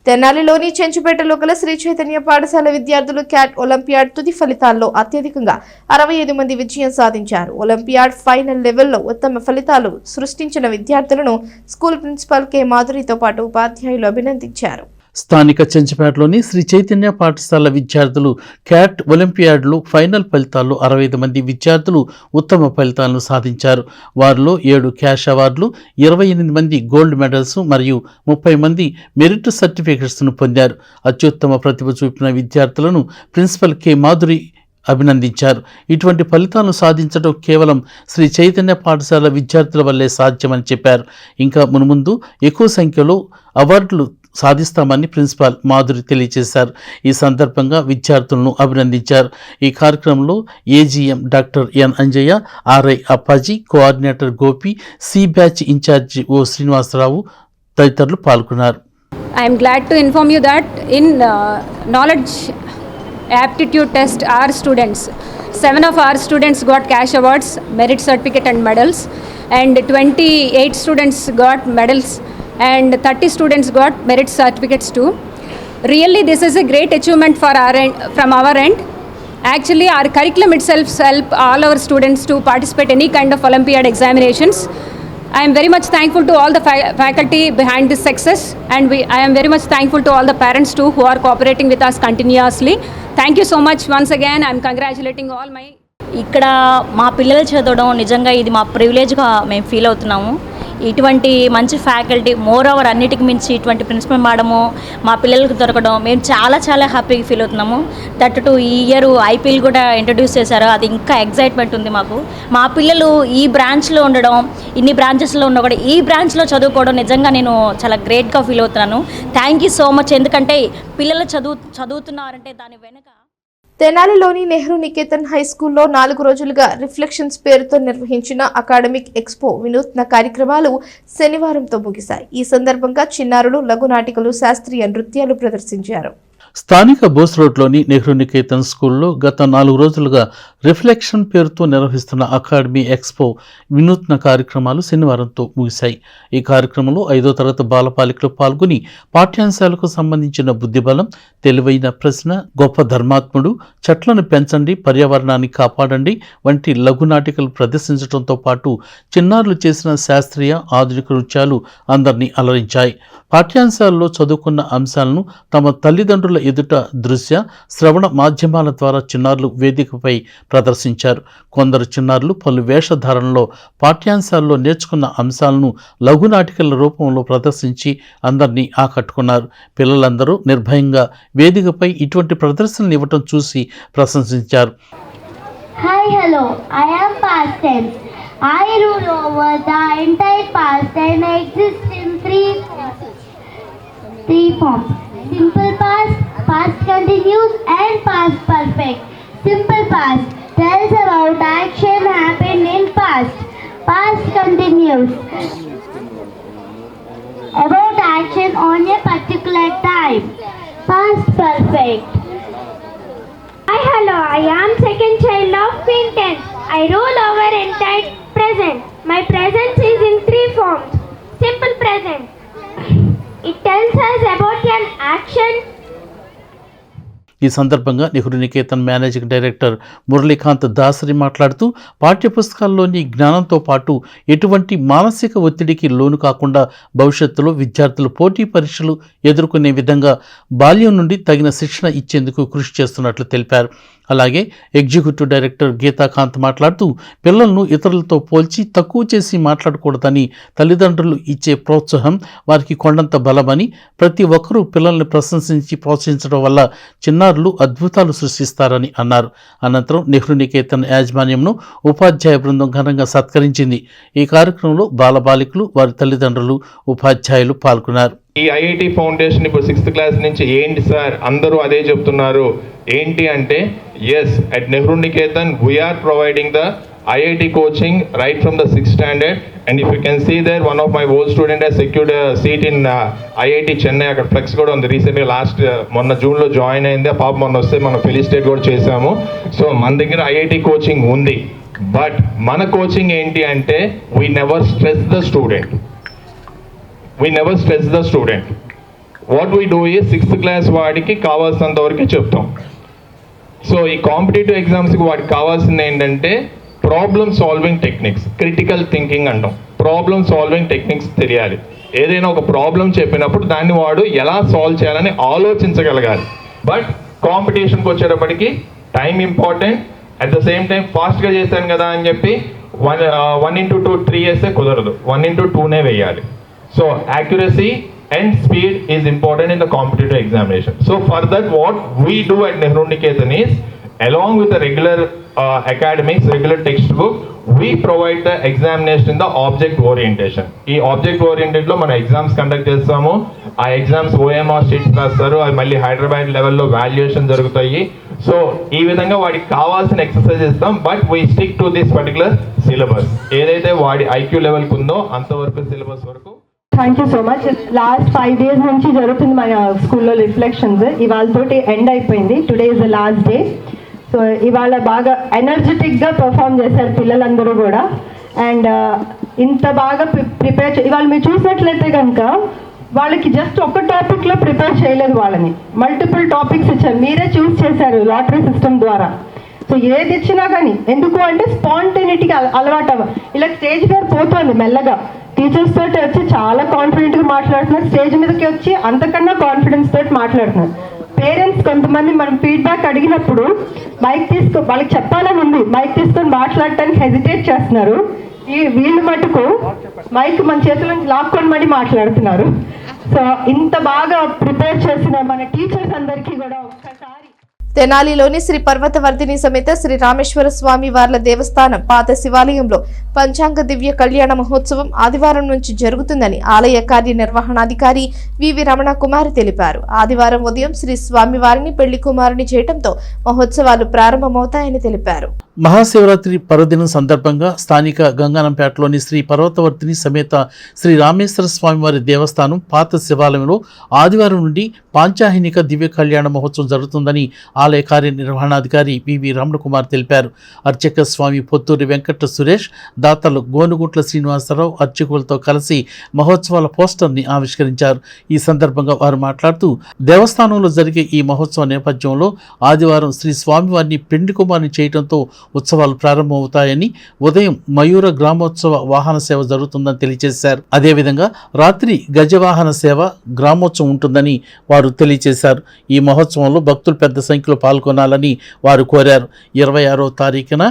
తెనాలిలోని చెంచుపేటలో గల శ్రీ చైతన్య పాఠశాల విద్యార్థులు క్యాట్ ఒలింపియాడ్ తుది ఫలితాల్లో అత్యధికంగా 65 మంది విజయం సాధించారు. ఒలింపియాడ్ ఫైనల్ లెవెల్లో ఉత్తమ ఫలితాలు సృష్టించిన విద్యార్థులను స్కూల్ ప్రిన్సిపాల్ కె మాధురితో పాటు ఉపాధ్యాయులు అభినందించారు. స్థానిక చెంచుపేటలోని శ్రీ చైతన్య పాఠశాల విద్యార్థులు క్యాట్ ఒలింపియాడ్లో ఫైనల్ ఫలితాల్లో 65 మంది విద్యార్థులు ఉత్తమ ఫలితాలను సాధించారు. వారిలో 7 క్యాష్ అవార్డులు, 28 మంది గోల్డ్ మెడల్స్ మరియు 30 మంది మెరిట్ సర్టిఫికెట్స్ను పొందారు. అత్యుత్తమ ప్రతిభ చూపిన విద్యార్థులను ప్రిన్సిపల్ కె మాధురి అభినందించారు. ఇటువంటి ఫలితాలను సాధించడం కేవలం శ్రీ చైతన్య పాఠశాల విద్యార్థుల వల్లే సాధ్యమని చెప్పారు. ఇంకా మున్ముందు ఎక్కువ సంఖ్యలో అవార్డులు సాధిస్తామని ప్రిన్సిపాల్ మాధురి తెలియజేశారు. ఈ సందర్భంగా విద్యార్థులను అభినందించారు. ఈ కార్యక్రమంలో AGM doctor N Anjaiah, RI Appaji, coordinator Gopi, C batch incharge O Srinivasarao తదితరులు పాల్గొన్నారు. I'm glad to inform you that in knowledge aptitude test our students, 7 of our students got cash awards, merit certificate and medals, and 28 students got medals and 30 students got merit certificates too. Really this is a great achievement for our end, from our end. Actually our curriculum itself help all our students to participate any kind of Olympiad examinations. I am very much thankful to all the faculty behind this success, and I am very much thankful to all the parents too who are cooperating with us continuously. Thank you so much once again. I am congratulating all my. ఇక్కడ మా పిల్లలు చదవడం నిజంగా ఇది మా ప్రివిలేజ్గా మేము feel అవుతున్నాము. ఇటువంటి మంచి ఫ్యాకల్టీ, మోర్ ఓవర్ అన్నిటికి మించి ఇటువంటి ప్రిన్సిపల్ మేడము మా పిల్లలకు దొరకడం మేము చాలా చాలా హ్యాపీగా ఫీల్ అవుతున్నాము. దట్ టు ఈ ఇయర్ ఐపీఎల్ కూడా ఇంట్రడ్యూస్ చేశారు, అది ఇంకా ఎగ్జైట్మెంట్ ఉంది మాకు. మా పిల్లలు ఈ బ్రాంచ్లో ఉండడం, ఇన్ని బ్రాంచెస్లో ఉన్నా కూడా ఈ బ్రాంచ్లో చదువుకోవడం నిజంగా నేను చాలా గ్రేట్గా ఫీల్ అవుతున్నాను. Thank you so much. ఎందుకంటే పిల్లలు చదువుతున్నారంటే దాని వెనుక. తెనాలిలోని నెహ్రూ నికేతన్ హై స్కూల్లో 4 రోజులుగా రిఫ్లెక్షన్స్ పేరుతో నిర్వహించిన అకాడమిక్ ఎక్స్పో వినూత్న కార్యక్రమాలు శనివారంతో ముగిశాయి. ఈ సందర్భంగా చిన్నారులు లఘునాటికలు, శాస్త్రీయ నృత్యాలు ప్రదర్శించారు. స్థానిక బోస్ రోడ్లోని నెహ్రూ నికేతన్ స్కూల్లో గత 4 రోజులుగా రిఫ్లెక్షన్ పేరుతో నిర్వహిస్తున్న అకాడమీ ఎక్స్పో వినూత్న కార్యక్రమాలు శనివారంతో ముగిశాయి. ఈ కార్యక్రమంలో 5వ తరగతి బాలబాలికలు పాల్గొని పాఠ్యాంశాలకు సంబంధించిన బుద్ధిబలం, తెలివైన ప్రశ్న, గొప్ప ధర్మాత్ముడు, చెట్లను పెంచండి, పర్యావరణాన్ని కాపాడండి వంటి లఘునాటికలు ప్రదర్శించడంతో పాటు చిన్నారులు చేసిన శాస్త్రీయ, ఆధునిక నృత్యాలు అందరినీ అలరించాయి. పాఠ్యాంశాల్లో చదువుకున్న అంశాలను తమ తల్లిదండ్రుల ఎదుట దృశ్య, శ్రవణ మాధ్యమాల ద్వారా చిన్నారులు వేదికపై ప్రదర్శించారు. కొందరు చిన్నారులు పలు వేషధారణలో పాఠ్యాంశాల్లో నేర్చుకున్న అంశాలను లఘునాటికల రూపంలో ప్రదర్శించి అందరినీ ఆకట్టుకున్నారు. పిల్లలందరూ నిర్భయంగా వేదికపై ఇటువంటి ప్రదర్శనలు ఇవ్వటం చూసి ప్రశంసించారు. Hi, hello, I am past tense. I rule over the entire past and exist in three forms. Simple past, past continuous and past perfect. Simple past tells about action happened in past. Past continuous about action on a particular time. Past perfect. Hi, hello, I am second child of Queen tense. I rule over entire present. My presence is in 3 forms. Simple present. It tells us about an action. ఈ సందర్భంగా Nehru Niketan managing director Muralikanth Dasari మాట్లాడుతూ పాఠ్యపుస్తకాల్లోని జ్ఞానంతో పాటు ఎటువంటి మానసిక ఒత్తిడికి లోను కాకుండా భవిష్యత్తులో విద్యార్థులు పోటీ పరీక్షలు ఎదుర్కొనే విధంగా బాల్యం నుండి తగిన శిక్షణ ఇచ్చేందుకు కృషి చేస్తున్నట్లు తెలిపారు. అలాగే ఎగ్జిక్యూటివ్ డైరెక్టర్ గీతాకాంత్ మాట్లాడుతూ పిల్లలను ఇతరులతో పోల్చి తక్కువ చేసి మాట్లాడకూడదని, తల్లిదండ్రులు ఇచ్చే ప్రోత్సాహం వారికి కొండంత బలమని, ప్రతి ఒక్కరూ పిల్లల్ని ప్రశంసించి ప్రోత్సహించడం వల్ల చిన్నారులు అద్భుతాలు సృష్టిస్తారని అన్నారు. అనంతరం నెహ్రూ నికేతన్ యాజమాన్యంను ఉపాధ్యాయ బృందం ఘనంగా సత్కరించింది. ఈ కార్యక్రమంలో బాలబాలికలు, వారి తల్లిదండ్రులు, ఉపాధ్యాయులు పాల్గొన్నారు. ఈ ఐఐటి ఫౌండేషన్ ఇప్పుడు 6th క్లాస్ నుంచి ఏంటి సార్ అందరూ అదే చెప్తున్నారు. ఏంటి అంటే yes, at Nehru Niketan we're providing the IIT coaching right from the 6th standard, and if you can see there, one of my old student has secured a seat in IIT Chennai. అక్కడ flex కూడా ఉంది. రీసెంట్గా last మొన్న జూన్లో join అయింది. పాప మొన్న వస్తే మనం ఫెలిసిటేట్ కూడా చేసాము. సో మన దగ్గర IIT కోచింగ్ ఉంది. బట్ మన కోచింగ్ ఏంటి అంటే we never stress the student. What we do ఈ 6th క్లాస్ వాడికి కావాల్సినంత వరకే చెప్తాం. సో ఈ కాంపిటేటివ్ ఎగ్జామ్స్కి వాడికి కావాల్సింది ఏంటంటే problem solving techniques, critical thinking అంటాం. ప్రాబ్లమ్ సాల్వింగ్ టెక్నిక్స్ తెలియాలి. ఏదైనా ఒక ప్రాబ్లం చెప్పినప్పుడు దాన్ని వాడు ఎలా సాల్వ్ చేయాలని ఆలోచించగలగాలి. బట్ కాంపిటీషన్కి వచ్చేటప్పటికి time important. At the same time ఫాస్ట్గా చేశాను కదా అని చెప్పి 1:2 3 వేస్తే కుదరదు, 1:2 వేయాలి. So accuracy and speed is important in the competitive examination. So for that, what we do at Nehru Niketan is, along with the regular academics, regular textbook, we provide the examination in the object orientation. ఈ object oriented లో మన exams conduct చేస్తాము. ఆ exams OMR sheets రాస్తారు. అది మళ్ళీ హైదరాబాద్ లెవెల్లో valuation జరుగుతాయి. సో ఈ విధంగా వాడికి కావాల్సిన ఎక్సర్సైజ్ ఇస్తాం. But we stick to this particular syllabus. ఏదైతే వాడి IQ లెవెల్కి ఉందో అంతవరకు సిలబస్ వరకు. Thank you so much. Last 5 days నుంచి జరుగుతుంది మన స్కూల్లో రిఫ్లెక్షన్స్. ఇవాళతోటి ఎండ్ అయిపోయింది. Today is the last day. So ఇవాళ బాగా ఎనర్జెటిక్గా పర్ఫామ్ చేశారు పిల్లలందరూ కూడా. అండ్ ఇంత బాగా ప్రిపేర్ ఇవాళ మీరు చూసినట్లయితే కనుక వాళ్ళకి జస్ట్ ఒక టాపిక్లో ప్రిపేర్ చేయలేదు, వాళ్ళని మల్టిపుల్ టాపిక్స్ ఇచ్చారు. మీరే చూస్ చేశారు లాటరీ సిస్టమ్ ద్వారా. సో ఏది ఇచ్చినా కానీ ఎందుకు అంటే స్పాంటేనిటీకి అలవాటు ఇలా స్టేజ్ ఫియర్ పోతుంది మెల్లగా. టీచర్స్ తోటి వచ్చి చాలా కాన్ఫిడెంట్గా మాట్లాడుతున్నారు, స్టేజ్ మీదకి వచ్చి అంతకన్నా కాన్ఫిడెన్స్ తోటి మాట్లాడుతున్నారు. పేరెంట్స్ కొంతమంది మనం ఫీడ్బ్యాక్ అడిగినప్పుడు మైక్ వాళ్ళకి చెప్పాలని ఉంది, మైక్ తీసుకొని మాట్లాడటానికి హెజిటేట్ చేస్తున్నారు. వీళ్ళు మటుకు మైక్ మన చేతుల నుంచి లాక్కొని మళ్ళీ మాట్లాడుతున్నారు. సో ఇంత బాగా ప్రిపేర్ చేసిన మన టీచర్స్ అందరికీ కూడా ఒక్కసారి. తెనాలిలోని శ్రీ పర్వతవర్ధిని సమేత శ్రీ రామేశ్వర స్వామి వార్ల దేవస్థానం పాత శివాలయంలో పంచాంగ దివ్య కళ్యాణ మహోత్సవం ఆదివారం నుంచి జరుగుతుందని ఆలయ కార్యనిర్వహణాధికారి వివి రమణ కుమారి తెలిపారు. ఆదివారం ఉదయం శ్రీ స్వామివారిని పెళ్లి కుమారుని చేయటంతో మహోత్సవాలు ప్రారంభమవుతాయని తెలిపారు. మహాశివరాత్రి పర్వదినం సందర్భంగా స్థానిక గంగానంపేటలోని శ్రీ పర్వతవర్ధిని సమేత శ్రీ రామేశ్వర స్వామివారి దేవస్థానం పాత శివాలయంలో ఆదివారం నుండి పాంచాహినిక దివ్య కళ్యాణ మహోత్సవం జరుగుతుందని ఆలయ కార్యనిర్వహణాధికారి పివి రమణ కుమార్ తెలిపారు. అర్చక స్వామి పొత్తూరి వెంకట సురేష్, దాతలు గోనుగుంట్ల శ్రీనివాసరావు అర్చకులతో కలిసి మహోత్సవాల పోస్టర్ని ఆవిష్కరించారు. ఈ సందర్భంగా వారు మాట్లాడుతూ దేవస్థానంలో జరిగే ఈ మహోత్సవ నేపథ్యంలో ఆదివారం శ్రీ స్వామివారిని పెండి కుమారుని చేయడంతో ఉత్సవాలు ప్రారంభమవుతాయని, ఉదయం మయూర గ్రామోత్సవ వాహన సేవ జరుగుతుందని తెలియజేశారు. అదేవిధంగా రాత్రి గజవాహన సేవ, గ్రామోత్సవం ఉంటుందని వారు తెలియజేశారు. ఈ మహోత్సవంలో భక్తులు పెద్ద సంఖ్యలో పాల్గొనాలని వారు కోరారు. 26వ తారీఖున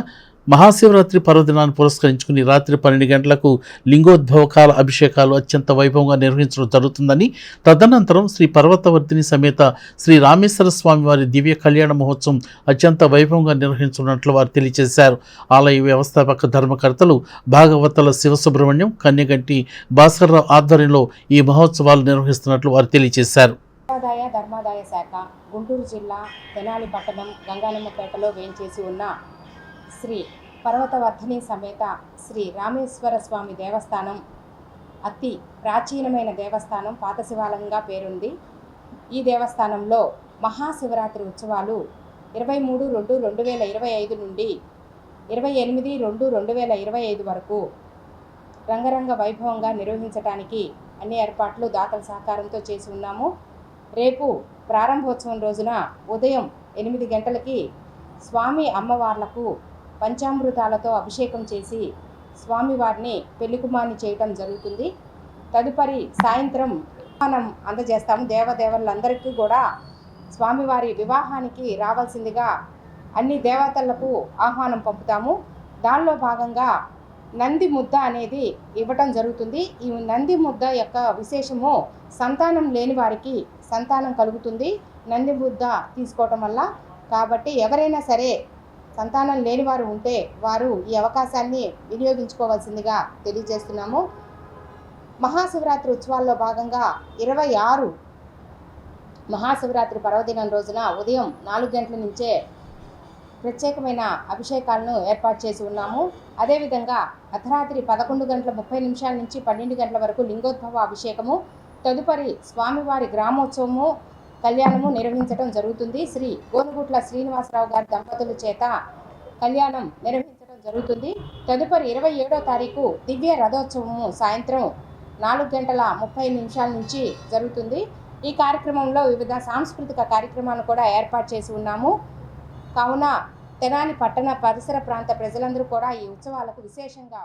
మహాశివరాత్రి పర్వదినాన్ని పురస్కరించుకుని రాత్రి 12 గంటలకు లింగోద్భవకాల అభిషేకాలు అత్యంత వైభవంగా నిర్వహించడం జరుగుతుందని, తదనంతరం శ్రీ పర్వతవర్ధిని సమేత శ్రీ రామేశ్వర స్వామి వారి దివ్య కళ్యాణ మహోత్సవం అత్యంత వైభవంగా నిర్వహించనున్నట్లు వారు తెలియజేశారు. ఆలయ వ్యవస్థాపక ధర్మకర్తలు భాగవతల శివసుబ్రహ్మణ్యం, కన్యగంటి భాస్కర్రావు ఆధ్వర్యంలో ఈ మహోత్సవాలు నిర్వహిస్తున్నట్లు వారు తెలియజేశారు. ధర్మాదాయ శాఖ గుంటూరు జిల్లా తెనాలి పట్టణం గంగానమ్మపేటలో వేంచేసి ఉన్న శ్రీ పర్వతవర్ధిని సమేత శ్రీ రామేశ్వర స్వామి దేవస్థానం అతి ప్రాచీనమైన దేవస్థానం, పాత శివాలయంగా పేరుంది. ఈ దేవస్థానంలో మహాశివరాత్రి ఉత్సవాలు 23/2/2025 నుండి 28/2/2025 వరకు రంగరంగ వైభవంగా నిర్వహించడానికి అన్ని ఏర్పాట్లు దాతల సహకారంతో చేసి ఉన్నాము. రేపు ప్రారంభోత్సవం రోజున ఉదయం 8 గంటలకి స్వామి అమ్మవార్లకు పంచామృతాలతో అభిషేకం చేసి స్వామివారిని పెళ్లికుమార్ని చేయటం జరుగుతుంది. తదుపరి సాయంత్రం మనం అందజేస్తాము. దేవదేవులందరికీ కూడా స్వామివారి వివాహానికి రావాల్సిందిగా అన్ని దేవతలకు ఆహ్వానం పంపుతాము. దానిలో భాగంగా నంది ముద్ద అనేది ఇవ్వటం జరుగుతుంది. ఈ నంది ముద్ద యొక్క విశేషము సంతానం లేని వారికి సంతానం కలుగుతుంది నంది ముద్ద తీసుకోవటం వల్ల. కాబట్టి ఎవరైనా సరే సంతానం లేని వారు ఉంటే వారు ఈ అవకాశాన్ని వినియోగించుకోవాల్సిందిగా తెలియజేస్తున్నాము. మహాశివరాత్రి ఉత్సవాల్లో భాగంగా 26 మహాశివరాత్రి పర్వదినం రోజున ఉదయం 4 గంటల నుంచే ప్రత్యేకమైన అభిషేకాలను ఏర్పాటు చేసి ఉన్నాము. అదేవిధంగా అర్ధరాత్రి 11:30 నుంచి 12 గంటల వరకు లింగోద్భవ అభిషేకము, తదుపరి స్వామివారి గ్రామోత్సవము కళ్యాణము నిర్వహించడం జరుగుతుంది. శ్రీ గోనుగుట్ల శ్రీనివాసరావు గారి దంపతుల చేత కళ్యాణం నిర్వహించడం జరుగుతుంది. తదుపరి 27వ తారీఖు దివ్య రథోత్సవము సాయంత్రం 4:30 నుంచి జరుగుతుంది. ఈ కార్యక్రమంలో వివిధ సాంస్కృతిక కార్యక్రమాలను కూడా ఏర్పాటు చేసి ఉన్నాము. కావున తెనాలి పట్టణ పరిసర ప్రాంత ప్రజలందరూ కూడా ఈ ఉత్సవాలకు విశేషంగా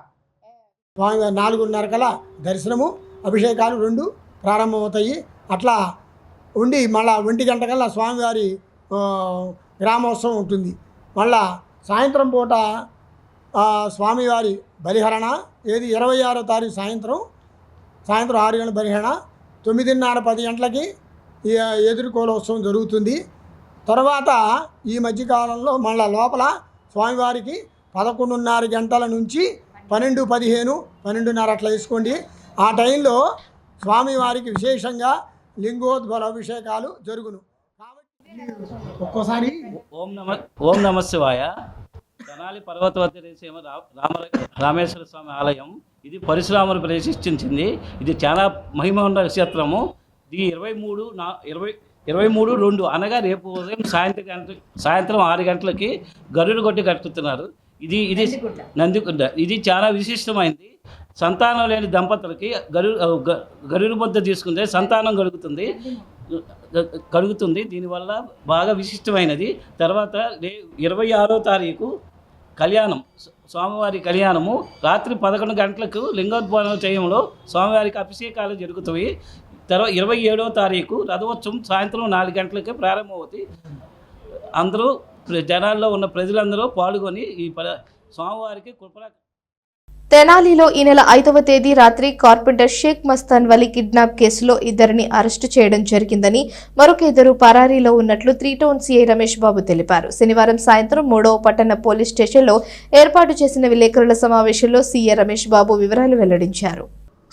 4:30 కల్లా దర్శనము, అభిషేకాలు 2 ప్రారంభమవుతాయి. అట్లా ఉండి మళ్ళా 1 గంట కల్లా స్వామివారి గ్రామోత్సవం ఉంటుంది. మళ్ళా సాయంత్రం పూట స్వామివారి బలిహరణ 26వ తారీఖు సాయంత్రం 6 గంటల బలిహరణ, 9:30-10 గంటలకి ఎదుర్కోలోత్సవం జరుగుతుంది. తర్వాత ఈ మధ్యకాలంలో మళ్ళా లోపల స్వామివారికి 11:30 గంటల నుంచి 12:15, 12:30 అట్లా వేసుకోండి. ఆ టైంలో స్వామివారికి విశేషంగా లింగోద్భవ అభిషేకాలు జరుగును. ఒక్కోసారి ఓం నమ శివాయ. తెనాలి పర్వతవర్ధిని రామేశ్వర స్వామి ఆలయం ఇది పరశురాములు ప్రతిష్ఠించింది. ఇది చాలా మహిమ క్షేత్రము. ఇది 23/2 అనగా రేపు ఉదయం సాయంత్రం 6 గంటలకి గరుడు కొట్టి కట్టుతున్నారు. ఇది నందిగుడ్డ. ఇది చాలా విశిష్టమైంది. సంతానం లేని దంపతులకి గరుడు ముద్ద తీసుకుంటే సంతానం కలుగుతుంది. దీనివల్ల బాగా విశిష్టమైనది. తర్వాత 26వ తారీఖు కళ్యాణం, స్వామివారి కళ్యాణము రాత్రి 11 గంటలకు లింగోద్భవ టైంలో స్వామివారికి అభిషేకాలు జరుగుతాయి. తర్వాత 27వ తారీఖు రథోత్సవం సాయంత్రం 4 గంటలకే ప్రారంభమవుతాయి. అందరూ జనాల్లో ఉన్న ప్రజలందరూ పాల్గొని ఈ స్వామివారికి కృపణ. తెనాలిలో ఈ నెల 5వ తేదీ రాత్రి కార్పెంటర్ షేక్ మస్తాన్ వలీ కిడ్నాప్ కేసులో ఇద్దరిని అరెస్టు చేయడం జరిగిందని, మరొక ఇద్దరు పరారీలో ఉన్నట్లు 3 టౌన్ సీఐ రమేష్ బాబు తెలిపారు. శనివారం సాయంత్రం 3వ పట్టణ పోలీస్ స్టేషన్లో ఏర్పాటు చేసిన విలేకరుల సమావేశంలో సీఐ రమేష్ బాబు వివరాలు వెల్లడించారు.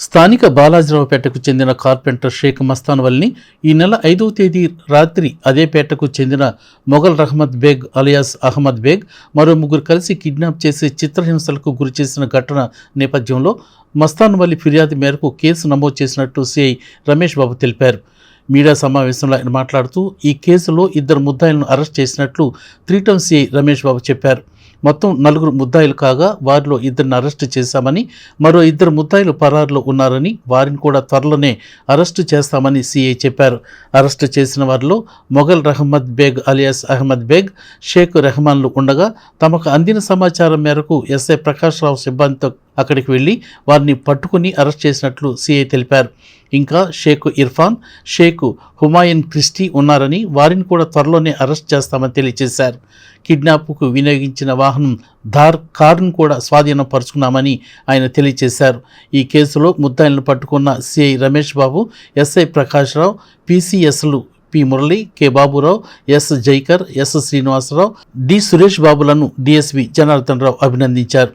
స్థానిక బాలాజీరావుపేటకు చెందిన కార్పెంటర్ షేక్ మస్తాన్ వల్ని ఈ నెల 5వ తేదీ రాత్రి అదే పేటకు చెందిన మొఘల్ రహమద్ బేగ్ అలియాస్ అహ్మద్ బేగ్ మరో ముగ్గురు కలిసి కిడ్నాప్ చేసి చిత్రహింసలకు గురిచేసిన ఘటన నేపథ్యంలో మస్తాన్ వల్లి ఫిర్యాదు మేరకు కేసు నమోదు చేసినట్టు సిఐ రమేష్ బాబు తెలిపారు. మీడియా సమావేశంలో ఆయన మాట్లాడుతూ ఈ కేసులో 2 ముద్దాయిలను అరెస్ట్ చేసినట్లు 3 టౌన్ సిఐ రమేష్ బాబు చెప్పారు. మొత్తం 4 ముద్దాయిలు కాగా వారిలో 2ని అరెస్టు చేశామని, మరో 2 ముద్దాయిలు పరారులో ఉన్నారని, వారిని కూడా త్వరలోనే అరెస్టు చేస్తామని సీఐ చెప్పారు. అరెస్టు చేసిన వారిలో మొఘల్ రహమద్ బేగ్ అలియాస్ అహ్మద్ బేగ్, షేక్ రెహమాన్లు ఉండగా తమకు అందిన సమాచారం మేరకు ఎస్ఐ ప్రకాష్ రావు సిబ్బందితో అక్కడికి వెళ్లి వారిని పట్టుకుని అరెస్ట్ చేసినట్లు సీఐ తెలిపారు. ఇంకా షేక్ ఇర్ఫాన్, షేక్ హుమాయూన్ క్రిస్టీ ఉన్నారని, వారిని కూడా త్వరలోనే అరెస్ట్ చేస్తామని తెలియజేశారు. కిడ్నాప్కు వినియోగించిన వాహనం ధార్ కారును కూడా స్వాధీనపరుచుకున్నామని ఆయన తెలియజేశారు. ఈ కేసులో ముద్దాయిలను పట్టుకున్న సిఐ రమేష్ బాబు, ఎస్ఐ ప్రకాష్ రావు, పీసీఎస్లు P Murali, K Baburao, S Jaikar, S Srinivasarao, D Suresh బాబులను డిఎస్పి జనార్దన్ రావు అభినందించారు.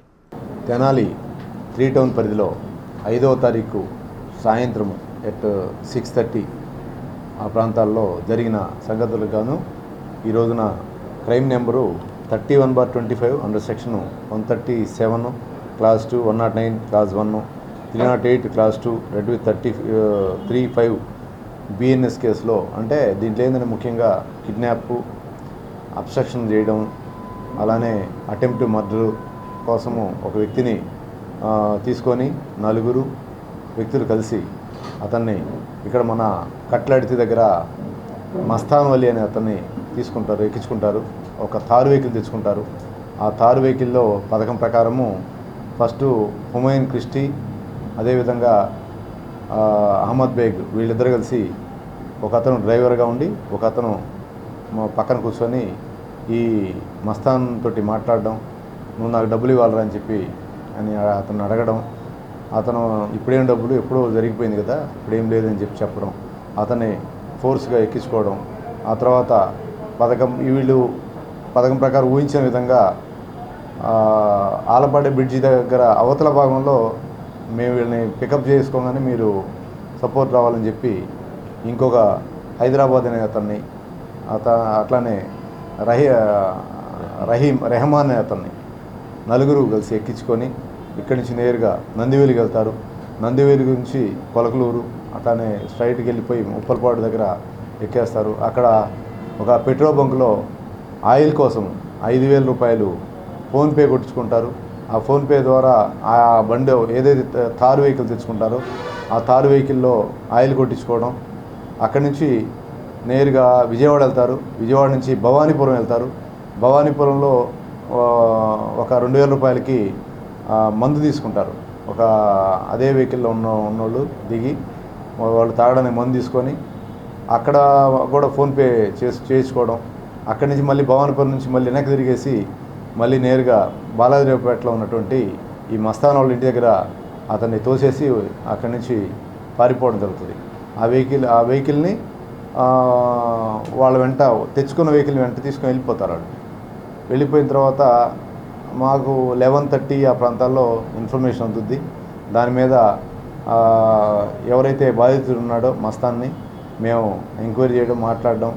తెనాలి 3 టౌన్ పరిధిలో 5వ తారీఖు సాయంత్రం ఎట్ 6:30 ఆ ప్రాంతాల్లో జరిగిన సంగతులకు గాను ఈ రోజున crime number 31/25 under section 137 class 2, 109 class 1, 308 class 2 red with 35 BNS కేసులో, అంటే దీంట్లో ఏంటంటే ముఖ్యంగా కిడ్నాప్, అబ్స్ట్రక్షన్ చేయడం, అలానే అటెంప్ట్ మర్డర్ కోసము ఒక వ్యక్తిని తీసుకొని 4 వ్యక్తులు కలిసి అతన్ని ఇక్కడ మన కట్లడితి దగ్గర మస్తాన్ వలి అనే అతన్ని తీసుకుంటారు, ఎక్కించుకుంటారు. ఒక తారు వెహికల్ తెచ్చుకుంటారు. ఆ తారు వెహికల్లో పథకం ప్రకారము ఫస్టు హుమాయూన్ క్రిస్టీ, అదేవిధంగా అహ్మద్ బేగ్ వీళ్ళిద్దరు కలిసి ఒక అతను డ్రైవర్గా ఉండి ఒక అతను పక్కన కూర్చొని ఈ మస్తాన్ తోటి మాట్లాడడం, నువ్వు నాకు డబ్బులు ఇవ్వాలరా అని చెప్పి అని అతను అడగడం, అతను ఇప్పుడేం డబ్బులు ఎప్పుడో జరిగిపోయింది కదా ఇప్పుడేం లేదని చెప్పి చెప్పడం, అతన్ని ఫోర్స్గా ఎక్కించుకోవడం. ఆ తర్వాత వీళ్ళు పథకం ప్రకారం ఊహించిన విధంగా ఆలపాడే బ్రిడ్జి దగ్గర అవతల భాగంలో మేము వీళ్ళని పికప్ చేసుకోగానే మీరు సపోర్ట్ రావాలని చెప్పి ఇంకొక హైదరాబాద్ అనే అతన్ని అట్లానే రెహమాన్ అనే అతన్ని 4 కలిసి ఎక్కించుకొని ఇక్కడి నుంచి నేరుగా నందివేలికి వెళ్తారు. నందివేలి నుంచి కొలకలూరు అట్లానే స్ట్రైట్కి వెళ్ళిపోయి ఉప్పలపాడు దగ్గర ఎక్కేస్తారు. అక్కడ ఒక పెట్రోల్ బంకులో ఆయిల్ కోసం 5,000 రూపాయలు ఫోన్పే కొట్టించుకుంటారు. ఆ ఫోన్పే ద్వారా ఆ బండి ఏదైతే తారు వెహికల్ తెచ్చుకుంటారో ఆ తారు వెహికల్లో ఆయిల్ కొట్టించుకోవడం. అక్కడి నుంచి నేరుగా విజయవాడ వెళ్తారు. విజయవాడ నుంచి భవానీపురం వెళ్తారు. భవానీపురంలో ఒక 2,000 రూపాయలకి మందు తీసుకుంటారు. ఒక అదే వెహికల్లో ఉన్నోళ్ళు దిగి వాళ్ళు తాగడానికి మందు తీసుకొని అక్కడ కూడా ఫోన్పే చేసుకోవడం. అక్కడి నుంచి మళ్ళీ భవానీపురం నుంచి మళ్ళీ వెనక్కి తిరిగేసి మళ్ళీ నేరుగా బాలాజీరావుపేటలో ఉన్నటువంటి ఈ మస్తాన్ వాళ్ళ ఇంటి దగ్గర అతన్ని తోసేసి అక్కడి నుంచి పారిపోవడం జరుగుతుంది. ఆ వెహికల్ని వాళ్ళ వెంట తెచ్చుకున్న వెహికల్ వెంట తీసుకొని వెళ్ళిపోతారు. వాళ్ళు వెళ్ళిపోయిన తర్వాత మాకు 11:30 ఆ ప్రాంతాల్లో ఇన్ఫర్మేషన్ అందుద్ది. దాని మీద ఎవరైతే బాధితుడు ఉన్నాడో మస్తాన్ని మేము ఎంక్వైరీ చేయడం, మాట్లాడడం,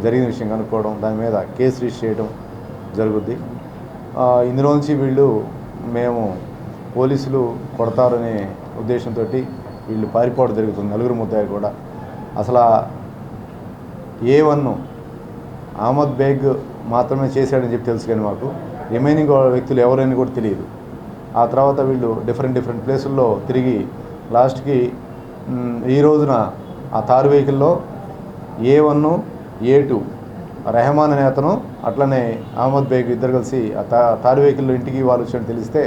జరిగిన విషయం కనుక్కోవడం, దాని మీద కేసు రిజిస్టర్ చేయడం జరుగుద్ది. ఇందులో నుంచి మేము పోలీసులు కొడతారనే ఉద్దేశంతో వీళ్ళు పారిపోవడం జరుగుతుంది. 4 ముద్దాయిలు కూడా. అసలు A1 అహ్మద్ బేగ్ మాత్రమే చేశాడని చెప్పి తెలుసు, కానీ మాకు రిమైనింగ్ వ్యక్తులు ఎవరైనా కూడా తెలియదు. ఆ తర్వాత వీళ్ళు డిఫరెంట్ ప్లేసుల్లో తిరిగి లాస్ట్కి ఈ రోజున ఆ తారు వెహికల్లో A1, A2 రెహమాన్ అనే అతను అట్లనే అహ్మద్ బేగ్ ఇద్దరు కలిసి ఆ తారు వెహికల్లో ఇంటికి వాళ్ళు వచ్చినట్టు తెలిస్తే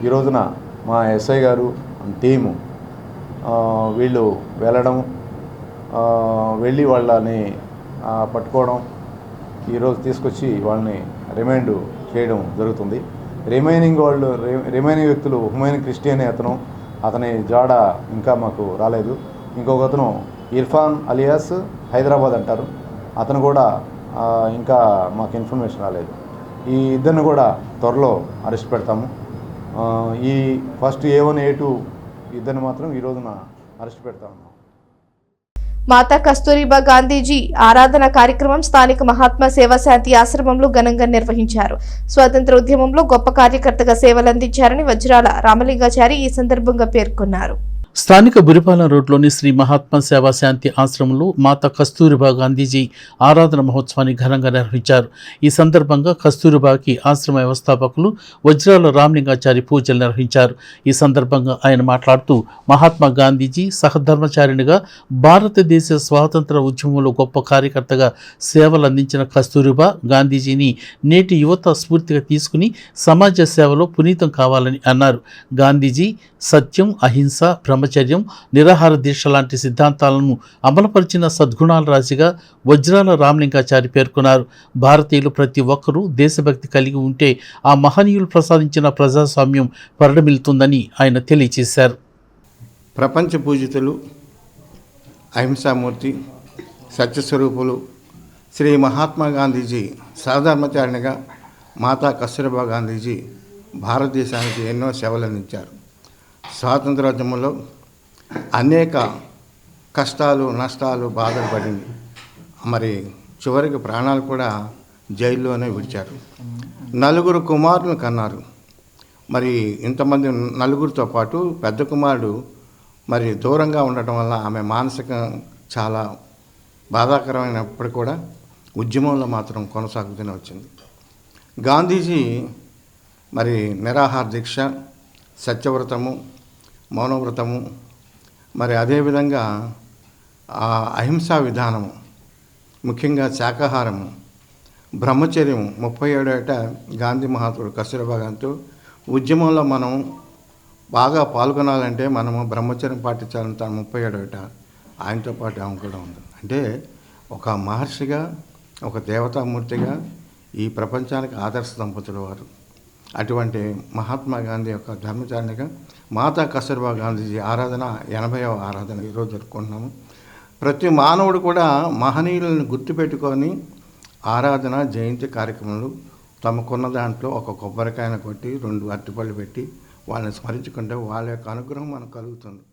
ఈ రోజున మా ఎస్ఐ గారు టీము వీళ్ళు వెళ్ళడం వెళ్ళి వాళ్ళని పట్టుకోవడం ఈరోజు తీసుకొచ్చి వాళ్ళని రిమైండ్ చేయడం జరుగుతుంది. రిమైనింగ్ వ్యక్తులు హుమైన్ క్రిస్టియన్ అతని జాడ ఇంకా మాకు రాలేదు. ఇంకొక అతను ఇర్ఫాన్ అలియాస్ హైదరాబాద్ అంటారు, అతను కూడా ఇంకా మాకు ఇన్ఫర్మేషన్ రాలేదు. ఈ ఇద్దరిని కూడా త్వరలో అరెస్ట్ పెడతాము. ఈ ఫస్ట్ A1 A2 ఇద్దరిని మాత్రం ఈ రోజున అరెస్ట్ పెడతాము. మాతా కస్తూరిబా గాంధీజీ ఆరాధన కార్యక్రమం స్థానిక మహాత్మా సేవాశాంతి ఆశ్రమంలో ఘనంగా నిర్వహించారు. స్వాతంత్ర ఉద్యమంలో గొప్ప కార్యకర్తగా సేవలందించారని వజ్రాల రామలింగాచారి ఈ సందర్భంగా పేర్కొన్నారు. స్థానిక బురిపాలెం రోడ్లోని శ్రీ మహాత్మా సేవా శాంతి ఆశ్రమంలో మాతా కస్తూరిబా గాంధీజీ ఆరాధన మహోత్సవాన్ని ఘనంగా నిర్వహించారు. ఈ సందర్భంగా కస్తూరిబాకి ఆశ్రమ వ్యవస్థాపకులు వజ్రాల రామలింగాచారి పూజలు నిర్వహించారు. ఈ సందర్భంగా ఆయన మాట్లాడుతూ మహాత్మా గాంధీజీ సహధర్మచారిణిగా భారతదేశ స్వాతంత్ర ఉద్యమంలో గొప్ప కార్యకర్తగా సేవలు అందించిన కస్తూరిబా గాంధీజీని నేటి యువత స్ఫూర్తిగా తీసుకుని సమాజ సేవలో పునీతం కావాలని అన్నారు. గాంధీజీ సత్యం, అహింస, బ్రహ్మచర్యం, నిరాహార దీక్ష లాంటి సిద్ధాంతాలను అమలుపరిచిన సద్గుణాల రాశిగా వజ్రాల రామలింగాచారి పేర్కొన్నారు. భారతీయులు ప్రతి ఒక్కరూ దేశభక్తి కలిగి ఉంటే ఆ మహనీయులు ప్రసాదించిన ప్రజాస్వామ్యం పరిణమిల్తుందని ఆయన తెలియజేశారు. ప్రపంచ పూజితులు, అహింసామూర్తి, సత్యస్వరూపులు శ్రీ మహాత్మా గాంధీజీ సహధర్మచారిణిగా మాతా కస్తూరిబా గాంధీజీ భారతదేశానికి ఎన్నో సేవలు అందించారు. స్వాతంత్రోద్యమంలో అనేక కష్టాలు, నష్టాలు, బాధలు పడింది. మరి చివరికి ప్రాణాలు కూడా జైల్లోనే విడిచారు. 4 కుమారులను కన్నారు. మరి ఇంతమంది నలుగురితో పాటు పెద్ద కుమారుడు మరి దూరంగా ఉండటం వల్ల ఆమె మానసిక చాలా బాధాకరమైనప్పుడు కూడా ఉద్యమంలో మాత్రం కొనసాగుతూనే వచ్చింది. గాంధీజీ మరి నిరాహార దీక్ష, సత్యవ్రతము, మౌనవ్రతము, మరి అదేవిధంగా అహింసా విధానము, ముఖ్యంగా శాకాహారము, బ్రహ్మచర్యము 37 ఏట గాంధీ మహాత్ముడు కస్తూరిబా గాంధీతో ఉద్యమంలో మనం బాగా పాల్గొనాలంటే మనము బ్రహ్మచర్యం పాటించాలంటే 37 ఏట ఆయనతో పాటు ఆమె కూడా ఉంది. అంటే ఒక మహర్షిగా, ఒక దేవతామూర్తిగా ఈ ప్రపంచానికి ఆదర్శ దంపతులు వారు. అటువంటి మహాత్మా గాంధీ యొక్క ధర్మచారిణిగా మాతా కస్తూరిబా గాంధీజీ ఆరాధన 80వ ఆరాధన ఈరోజు జరుపుకుంటున్నాము. ప్రతి మానవుడు కూడా మహనీయులను గుర్తుపెట్టుకొని ఆరాధన, జయంతి కార్యక్రమాలు తమకున్న దాంట్లో ఒక కొబ్బరికాయను కొట్టి 2 అరటిపళ్ళు పెట్టి వాళ్ళని స్మరించుకుంటే వాళ్ళ యొక్క అనుగ్రహం మనకు కలుగుతుంది.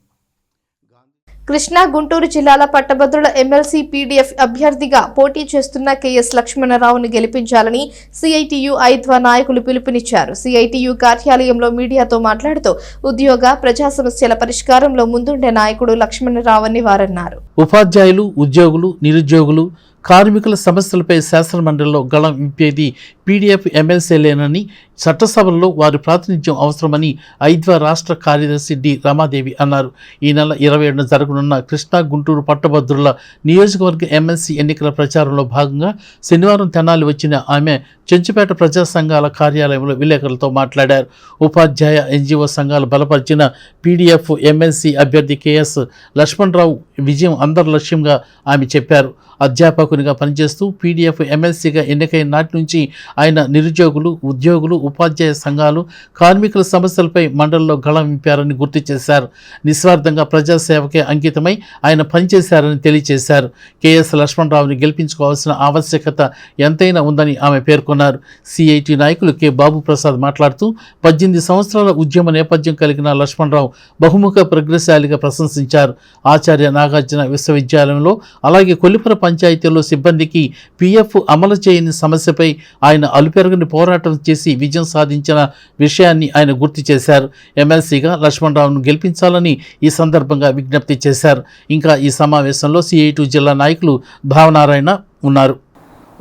కృష్ణా, గుంటూరు జిల్లాల పట్టభద్రుల ఎమ్మెల్సీ పీడీఎఫ్ అభ్యర్థిగా పోటీ చేస్తున్న కెఎస్ లక్ష్మణరావును గెలిపించాలని సిఐటియు ఐద్వా నాయకులు పిలుపునిచ్చారు. సిఐటియు కార్యాలయంలో మీడియాతో మాట్లాడుతూ ఉద్యోగ, ప్రజా సమస్యల పరిష్కారంలో ముందుండే నాయకుడు లక్ష్మణరావు అని వారన్నారు. ఉపాధ్యాయులు, ఉద్యోగులు, నిరుద్యోగులు, కార్మికుల సమస్యలపై శాసనమండలిలో గళం విప్పేది పీడీఎఫ్ ఎమ్మెల్సీలేనని, చట్టసభల్లో వారి ప్రాతినిధ్యం అవసరమని ఐద్వా రాష్ట్ర కార్యదర్శి డి రమాదేవి అన్నారు. ఈ నెల 27న జరగనున్న కృష్ణా, గుంటూరు పట్టభద్రుల నియోజకవర్గ ఎమ్మెల్సీ ఎన్నికల ప్రచారంలో భాగంగా శనివారం తెనాలి వచ్చిన ఆమె చెంచుపేట ప్రజా సంఘాల కార్యాలయంలో విలేకరులతో మాట్లాడారు. ఉపాధ్యాయ, ఎన్జిఓ సంఘాలు బలపరిచిన పీడీఎఫ్ ఎమ్మెల్సీ అభ్యర్థి కెఎస్ లక్ష్మణరావు విజయం అందరి లక్ష్యంగా ఆమె చెప్పారు. అధ్యాపకునిగా పనిచేస్తూ పీడీఎఫ్ ఎమ్మెల్సీగా ఎన్నికైన నాటి నుంచి ఆయన నిరుద్యోగులు, ఉద్యోగులు, ఉపాధ్యాయ సంఘాలు, కార్మికుల సమస్యలపై మండలిలో గళం విప్పారని గుర్తు చేశారు. నిస్వార్థంగా ప్రజాసేవకే అంకితమై ఆయన పనిచేశారని తెలియజేశారు. కెఎస్ లక్ష్మణరావుని గెలిపించుకోవాల్సిన ఆవశ్యకత ఎంతైనా ఉందని ఆమె పేర్కొన్నారు. సిఐటి నాయకులు కె బాబు ప్రసాద్ మాట్లాడుతూ 18 సంవత్సరాల ఉద్యమ నేపథ్యం కలిగిన లక్ష్మణరావు బహుముఖ ప్రజ్ఞశాలిగా ప్రశంసించారు. ఆచార్య నాగార్జున విశ్వవిద్యాలయంలో, అలాగే కొల్లిపుర పంచాయతీల్లో సిబ్బందికి పిఎఫ్ అమలు చేయని సమస్యపై ఆయన అలుపెరగని పోరాటం చేసి విజయం సాధించిన విషయాన్ని ఆయన గుర్తు చేశారు. ఎమ్మెల్సీగా లక్ష్మణరావును గెలిపించాలని ఈ సందర్భంగా విజ్ఞప్తి చేశారు. ఇంకా ఈ సమావేశంలో సిఐటి జిల్లా నాయకులు భావనారాయణ ఉన్నారు.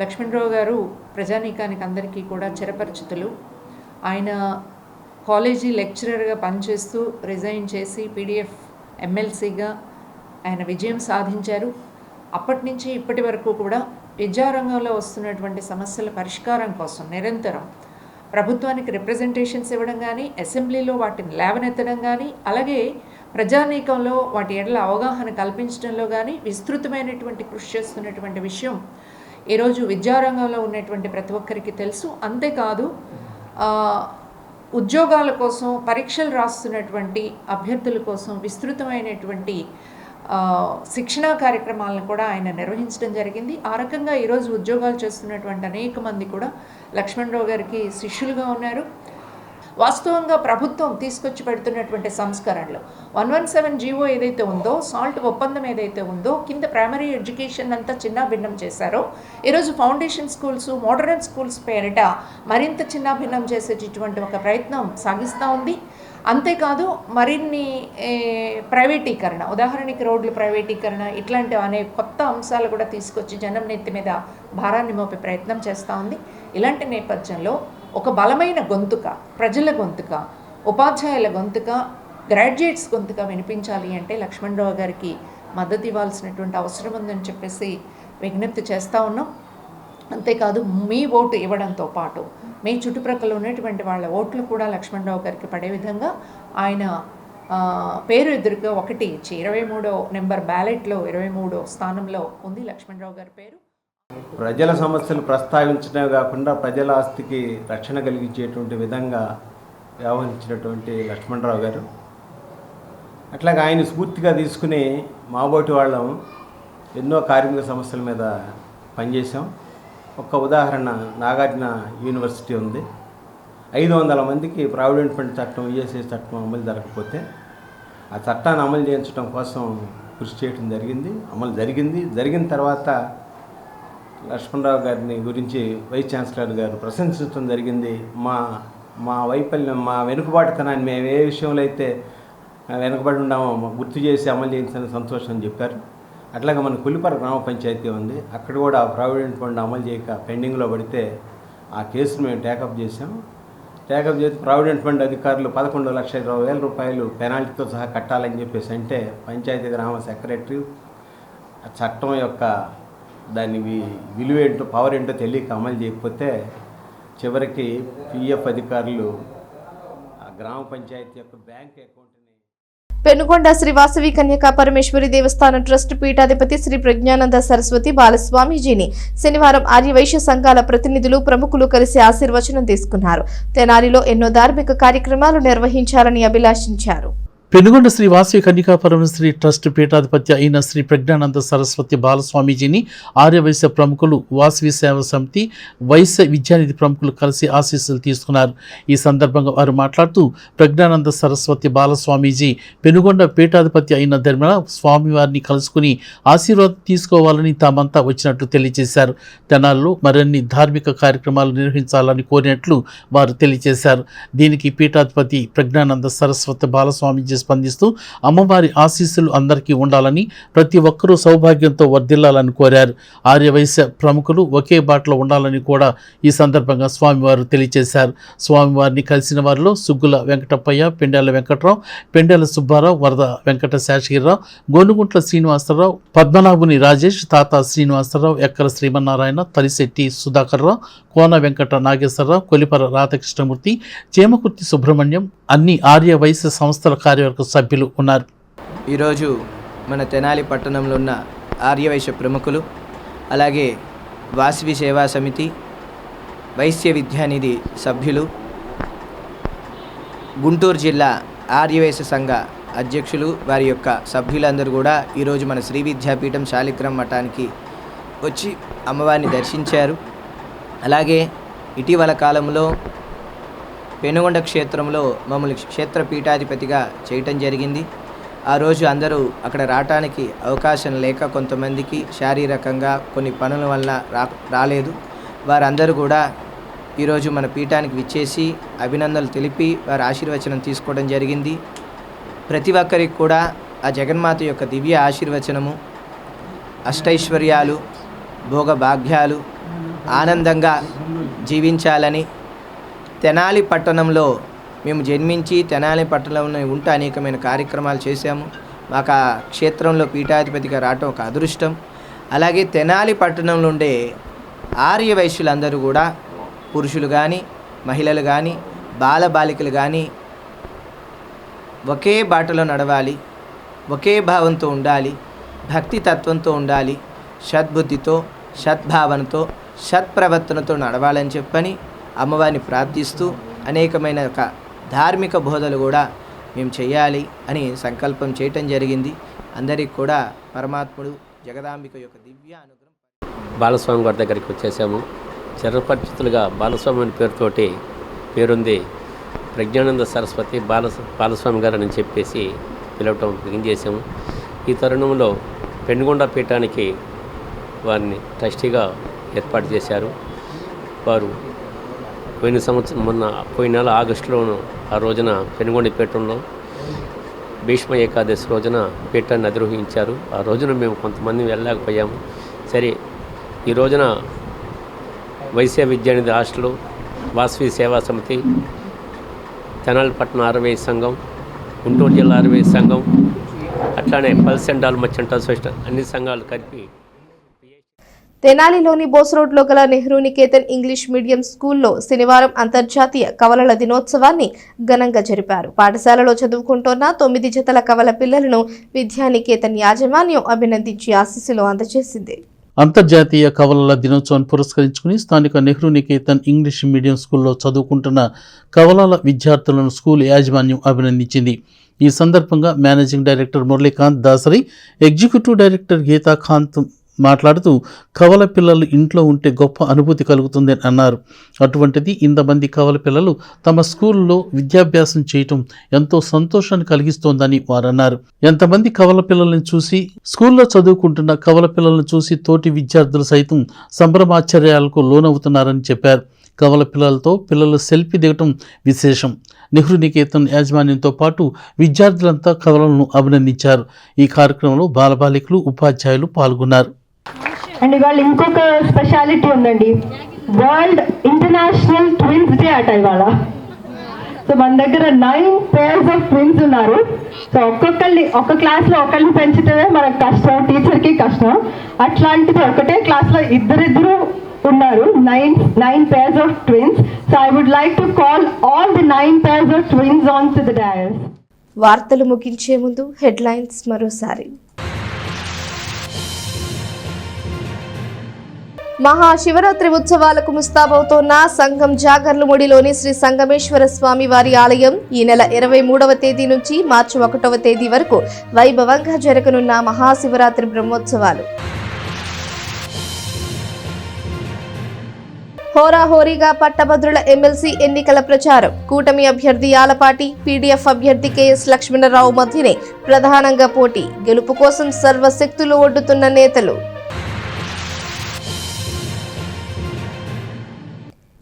లక్ష్మణరావు గారు ప్రజానీకానికి అందరికీ కూడా చిరపరిచితులు. ఆయన కాలేజీ లెక్చరర్గా పనిచేస్తూ రిజైన్ చేసి పీడీఎఫ్ ఎమ్మెల్సీగా ఆయన విజయం సాధించారు. అప్పటి నుంచి ఇప్పటి వరకు కూడా విద్యారంగంలో వస్తున్నటువంటి సమస్యల పరిష్కారం కోసం నిరంతరం ప్రభుత్వానికి రిప్రజెంటేషన్స్ ఇవ్వడం కానీ, అసెంబ్లీలో వాటిని లేవనెత్తడం కానీ, అలాగే ప్రజానీకంలో వాటి ఎడల అవగాహన కల్పించడంలో కానీ విస్తృతమైనటువంటి కృషి చేస్తున్నటువంటి విషయం ఈరోజు విద్యారంగంలో ఉన్నటువంటి ప్రతి ఒక్కరికి తెలుసు. అంతేకాదు ఉద్యోగాల కోసం పరీక్షలు రాస్తున్నటువంటి అభ్యర్థుల కోసం విస్తృతమైనటువంటి శిక్షణా కార్యక్రమాలను కూడా ఆయన నిర్వహించడం జరిగింది. ఆ రకంగా ఈరోజు ఉద్యోగాలు చేస్తున్నటువంటి అనేక మంది కూడా లక్ష్మణరావు గారికి శిష్యులుగా ఉన్నారు. వాస్తవంగా ప్రభుత్వం తీసుకొచ్చి పెడుతున్నటువంటి సంస్కరణలు 117 జీవో ఏదైతే ఉందో, సాల్ట్ ఒప్పందం ఏదైతే ఉందో, కింద ప్రైమరీ ఎడ్యుకేషన్ అంతా చిన్న భిన్నం చేశారో, ఈరోజు ఫౌండేషన్ స్కూల్స్, మోడర్న్ స్కూల్స్ పేరిట మరింత చిన్న భిన్నం చేసేటటువంటి ఒక ప్రయత్నం సాగిస్తూ ఉంది. అంతేకాదు మరిన్ని ప్రైవేటీకరణ, ఉదాహరణకి రోడ్ల ప్రైవేటీకరణ, ఇట్లాంటి అనేక కొత్త అంశాలు కూడా తీసుకొచ్చి జనం నెత్తి మీద భారాన్ని మోపే ప్రయత్నం చేస్తూ ఉంది. ఇలాంటి నేపథ్యంలో ఒక బలమైన గొంతుక, ప్రజల గొంతుక, ఉపాధ్యాయుల గొంతుక, గ్రాడ్యుయేట్స్ గొంతుక వినిపించాలి అంటే లక్ష్మణరావు గారికి మద్దతు ఇవ్వాల్సినటువంటి అవసరం ఉందని చెప్పేసి విజ్ఞప్తి చేస్తూ ఉన్నాం. అంతేకాదు మీ ఓటు ఇవ్వడంతో పాటు మీ చుట్టుప్రక్కల ఉన్నటువంటి వాళ్ళ ఓట్లు కూడా లక్ష్మణరావు గారికి పడే విధంగా ఆయన పేరు ఎదురుగా ఒకటి ఇచ్చి 23వ నెంబర్ బ్యాలెట్లో 23వ స్థానంలో ఉంది లక్ష్మణరావు గారి పేరు. ప్రజల సమస్యలు ప్రస్తావించడమే కాకుండా ప్రజల ఆస్తికి రక్షణ కలిగించేటువంటి విధంగా వ్యవహరించినటువంటి లక్ష్మణరావు గారు, అట్లాగే ఆయన స్ఫూర్తిగా తీసుకుని మాబోటి వాళ్ళం ఎన్నో కార్మిక సమస్యల మీద పనిచేసాం. ఒక్క ఉదాహరణ, నాగార్జున యూనివర్సిటీ ఉంది. 500 మందికి ప్రావిడెంట్ ఫండ్ చట్టం, ఈఎస్ఐ చట్టం అమలు జరగకపోతే ఆ చట్టాన్ని అమలు చేయించడం కోసం కృషి చేయడం జరిగింది. అమలు జరిగిన తర్వాత లక్ష్మణరావు గారిని గురించి వైస్ ఛాన్సలర్ గారు ప్రశంసించడం జరిగింది. మా వైఫల్యం, మా వెనుకబాటుతనాన్ని మేము ఏ విషయంలో అయితే వెనుకబడి ఉన్నామో గుర్తు చేసి అమలు చేయించిన సంతోషం అని చెప్పారు. అట్లాగే మన కులిపర గ్రామ పంచాయతీ ఉంది, అక్కడ కూడా ప్రావిడెంట్ ఫండ్ అమలు చేయక పెండింగ్లో పడితే ఆ కేసును మేము టేకప్ చేసి ప్రావిడెంట్ ఫండ్ అధికారులు 11,20,000 రూపాయలు పెనాల్టీతో సహా కట్టాలని చెప్పేసి అంటే పంచాయతీ గ్రామ సెక్రటరీ ఆ చట్టం యొక్క దాని విలువ ఏంటో, పవర్ ఏంటో తెలియక అమలు చేయకపోతే చివరికి పిఎఫ్ అధికారులు ఆ గ్రామ పంచాయతీ యొక్క బ్యాంక్ అకౌంట్ని పెనుగొండ శ్రీ వాసవి కన్యకా పరమేశ్వరి దేవస్థానం ట్రస్ట్ పీఠాధిపతి శ్రీ ప్రజ్ఞానంద సరస్వతి బాలస్వామీజీని శనివారం ఆర్యవైశ్య సంఘాల ప్రతినిధులు, ప్రముఖులు కలిసి ఆశీర్వచనం తీసుకున్నారు. తెనాలిలో ఎన్నో ధార్మిక కార్యక్రమాలు నిర్వహించాలని అభిలాషించారు. పెనుగొండ శ్రీ వాసవి కన్యకా పరమేశ్వరి ట్రస్ట్ పీఠాధిపతి అయిన శ్రీ ప్రజ్ఞానంద సరస్వతి బాలస్వామీజీని ఆర్యవైశ్య ప్రముఖులు, వాసవి సేవా సమితి, వైశ్య విద్యానిధి ప్రముఖులు కలిసి ఆశీస్సులు తీసుకున్నారు. ఈ సందర్భంగా వారు మాట్లాడుతూ ప్రజ్ఞానంద సరస్వతి బాలస్వామీజీ పెనుగొండ పీఠాధిపతి అయిన ధర్మన స్వామివారిని కలుసుకుని ఆశీర్వాదం తీసుకోవాలని తామంతా వచ్చినట్లు తెలియజేశారు. తెనాల్లో మరిన్ని ధార్మిక కార్యక్రమాలు నిర్వహించాలని కోరినట్లు వారు తెలియజేశారు. దీనికి పీఠాధిపతి ప్రజ్ఞానంద సరస్వతి బాలస్వామీజీ స్పందిస్తూ అమ్మవారి ఆశీస్సులు అందరికీ ఉండాలని, ప్రతి ఒక్కరూ సౌభాగ్యంతో వర్ధిల్లాలని కోరారు. ఆర్యవైశ్య ప్రముఖులు ఒకే బాటలో ఉండాలని కూడా ఈ సందర్భంగా స్వామివారు తెలియజేశారు. స్వామివారిని కలిసిన వారిలో సుగ్గుల వెంకటప్పయ్య, పెండెల వెంకట్రావు, పెండెల సుబ్బారావు, వరద వెంకట శేషగిరిరావు, గోనుగుంట్ల శ్రీనివాసరావు, పద్మనాభుని రాజేష్, తాత శ్రీనివాసరావు, ఎక్కల శ్రీమన్నారాయణ, తలిశెట్టి సుధాకర్రావు, కోన వెంకట నాగేశ్వరరావు, కొలిపర రాధాకృష్ణమూర్తి, చేమకుర్తి సుబ్రహ్మణ్యం, అన్ని ఆర్య వైశ్య సంస్థల కార్యవర్గ సభ్యులు ఉన్నారు. ఈరోజు మన తెనాలి పట్టణంలో ఉన్న ఆర్యవైశ్య ప్రముఖులు, అలాగే వాసవి సేవా సమితి, వైశ్య విద్యానిధి సభ్యులు, గుంటూరు జిల్లా ఆర్యవైశ్య సంఘ అధ్యక్షులు, వారి యొక్క సభ్యులందరూ కూడా ఈరోజు మన శ్రీ విద్యాపీఠం శాలిగ్రామ మఠానికి వచ్చి అమ్మవారిని దర్శించారు. అలాగే ఇటీవల కాలంలో పెనుగొండ క్షేత్రంలో మమ్మల్ని క్షేత్ర పీఠాధిపతిగా చేయటం జరిగింది. ఆ రోజు అందరూ అక్కడ రావటానికి అవకాశం లేక కొంతమందికి శారీరకంగా కొన్ని పనుల వల్ల రాలేదు. వారందరూ కూడా ఈరోజు మన పీఠానికి విచ్చేసి అభినందనలు తెలిపి వారి ఆశీర్వచనం తీసుకోవడం జరిగింది. ప్రతి ఒక్కరికి కూడా ఆ జగన్మాత యొక్క దివ్య ఆశీర్వచనము, అష్టైశ్వర్యాలు, భోగభాగ్యాలు, ఆనందంగా జీవించాలని, తెనాలి పట్టణంలో మేము జన్మించి తెనాలి పట్టణంలో ఉంటూ అనేకమైన కార్యక్రమాలు చేశాము. మాకు ఆ క్షేత్రంలో పీఠాధిపతిగా రావటం ఒక అదృష్టం. అలాగే తెనాలి పట్టణంలో ఉండే ఆర్య వైశ్యులందరూ కూడా పురుషులు కానీ మహిళలు కానీ బాలబాలికలు కానీ ఒకే బాటలో నడవాలి, ఒకే భావంతో ఉండాలి, భక్తి తత్వంతో ఉండాలి, సద్బుద్ధితో సద్భావనతో సత్ప్రవర్తనతో నడవాలని చెప్పని అమ్మవారిని ప్రార్థిస్తూ అనేకమైన ఒక ధార్మిక బోధలు కూడా మేము చేయాలి అని సంకల్పం చేయటం జరిగింది. అందరికీ కూడా పరమాత్ముడు జగదాంబిక యొక్క దివ్య అనుగ్రహం. బాలస్వామి గారి దగ్గరికి వచ్చేసాము. చిరపరిచితులుగా బాలస్వామి అనే పేరుతోటి పేరుంది ప్రజ్ఞానంద సరస్వతి బాలస్వామి గారు అని చెప్పేసి పిలవటం చేసాము. ఈ తరుణంలో పెనుగొండ పీఠానికి వారిని ట్రస్టీగా ఏర్పాటు చేశారు. వారు పోయిన నెల ఆగస్టులోను ఆ రోజున పెనుగొండ పీఠంలో భీష్మ ఏకాదశి రోజున పీఠాన్ని అధిరోహించారు. ఆ రోజున మేము కొంతమంది వెళ్ళలేకపోయాము. సరే, ఈ రోజున వైశ్య విద్యానిధి హాస్టలు, వాసవి సేవా సమితి, తెనాలిపట్నం ఆర్వై సంఘం, గుంటూరు జిల్లా ఆర్వై సంఘం, అట్లానే pulse and all merchant association అన్ని సంఘాలు కలిపి తెనాలిలోని బోస్ రోడ్లో గల నెహ్రూ నికేతన్ ఇంగ్లీష్ మీడియం స్కూల్లో శనివారం అంతర్జాతీయ కవలల దినోత్సవాన్ని ఘనంగా జరిపారు. పాఠశాలలో చదువుకుంటున్న 9 జతల కవల పిల్లలను విద్యానికేతన్ యాజమాన్యం అభినందించి ఆశీస్సులు అందజేసింది. అంతర్జాతీయ కవలల దినోత్సవాన్ని పురస్కరించుకుని స్థానిక నెహ్రూ నికేతన్ ఇంగ్లీష్ మీడియం స్కూల్లో చదువుకుంటున్న కవలల విద్యార్థులను స్కూల్ యాజమాన్యం అభినందించింది. ఈ సందర్భంగా managing director Muralikanth Dasari, executive director Geethakanth మాట్లాడుతూ కవల పిల్లలు ఇంట్లో ఉంటే గొప్ప అనుభూతి కలుగుతుందని అన్నారు. అటువంటిది ఇంతమంది కవల పిల్లలు తమ స్కూల్లో విద్యాభ్యాసం చేయటం ఎంతో సంతోషాన్ని కలిగిస్తోందని వారన్నారు. ఎంతమంది కవల పిల్లలను చూసి స్కూల్లో చదువుకుంటున్న కవల పిల్లలను చూసి తోటి విద్యార్థులు సైతం సంభ్రమాశ్చర్యాలకు లోనవుతున్నారని చెప్పారు. కవల పిల్లలతో పిల్లలు సెల్ఫీ దిగటం విశేషం. నెహ్రూ నికేతన్ యాజమాన్యంతో పాటు విద్యార్థులంతా కవలను అభినందించారు. ఈ కార్యక్రమంలో బాలబాలికలు, ఉపాధ్యాయులు పాల్గొన్నారు. అండ్ ఇవాళ ఇంకొక స్పెషాలిటీ ఉందండి, వరల్డ్ ఇంటర్నేషనల్ ట్విన్స్ డే అట ఇవాళ. సో మన దగ్గర 9 pairs ఆఫ్ ట్విన్స్ ఉన్నారు. సో ఒక క్లాస్లో ఒకరిని పెంచడమే మనకు కష్టం, టీచర్కి కష్టం. అట్లాంటిది ఒకటే క్లాస్లో ఇద్దరిద్దరు ఉన్నారు, 9 pairs of twins. So I would like to call all the 9 pairs of twins onto the dais. వార్తలు ముగించే ముందు హెడ్లైన్స్ మరోసారి. మహాశివరాత్రి ఉత్సవాలకు ముస్తాబవుతోన్న సంఘం జాగర్లముడిలోని శ్రీ సంగమేశ్వర స్వామి వారి ఆలయం ఈ నెల 23వ తేదీ నుంచి మార్చి 1వ తేదీ వరకు వైభవంగా జరగనున్న మహాశివరాత్రి బ్రహ్మోత్సవాలు. హోరాహోరీగా పట్టభద్రుల ఎమ్మెల్సీ ఎన్నికల ప్రచారం. కూటమి అభ్యర్థి ఆలపాటి, పీడీఎఫ్ అభ్యర్థి కెఎస్ లక్ష్మణరావు మధ్యనే ప్రధానంగా పోటీ. గెలుపు కోసం సర్వశక్తులు ఒడ్డుతున్న నేతలు.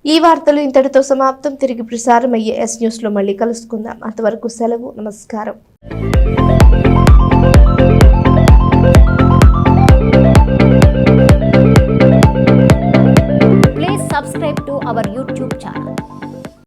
ఈ వార్తలు ఇంతటితో సమాప్తం. తిరిగి ప్రసారం అయ్యే ఎస్ న్యూస్లో మళ్ళీ కలుసుకుందాం. అంతవరకు సెలవు. నమస్కారం.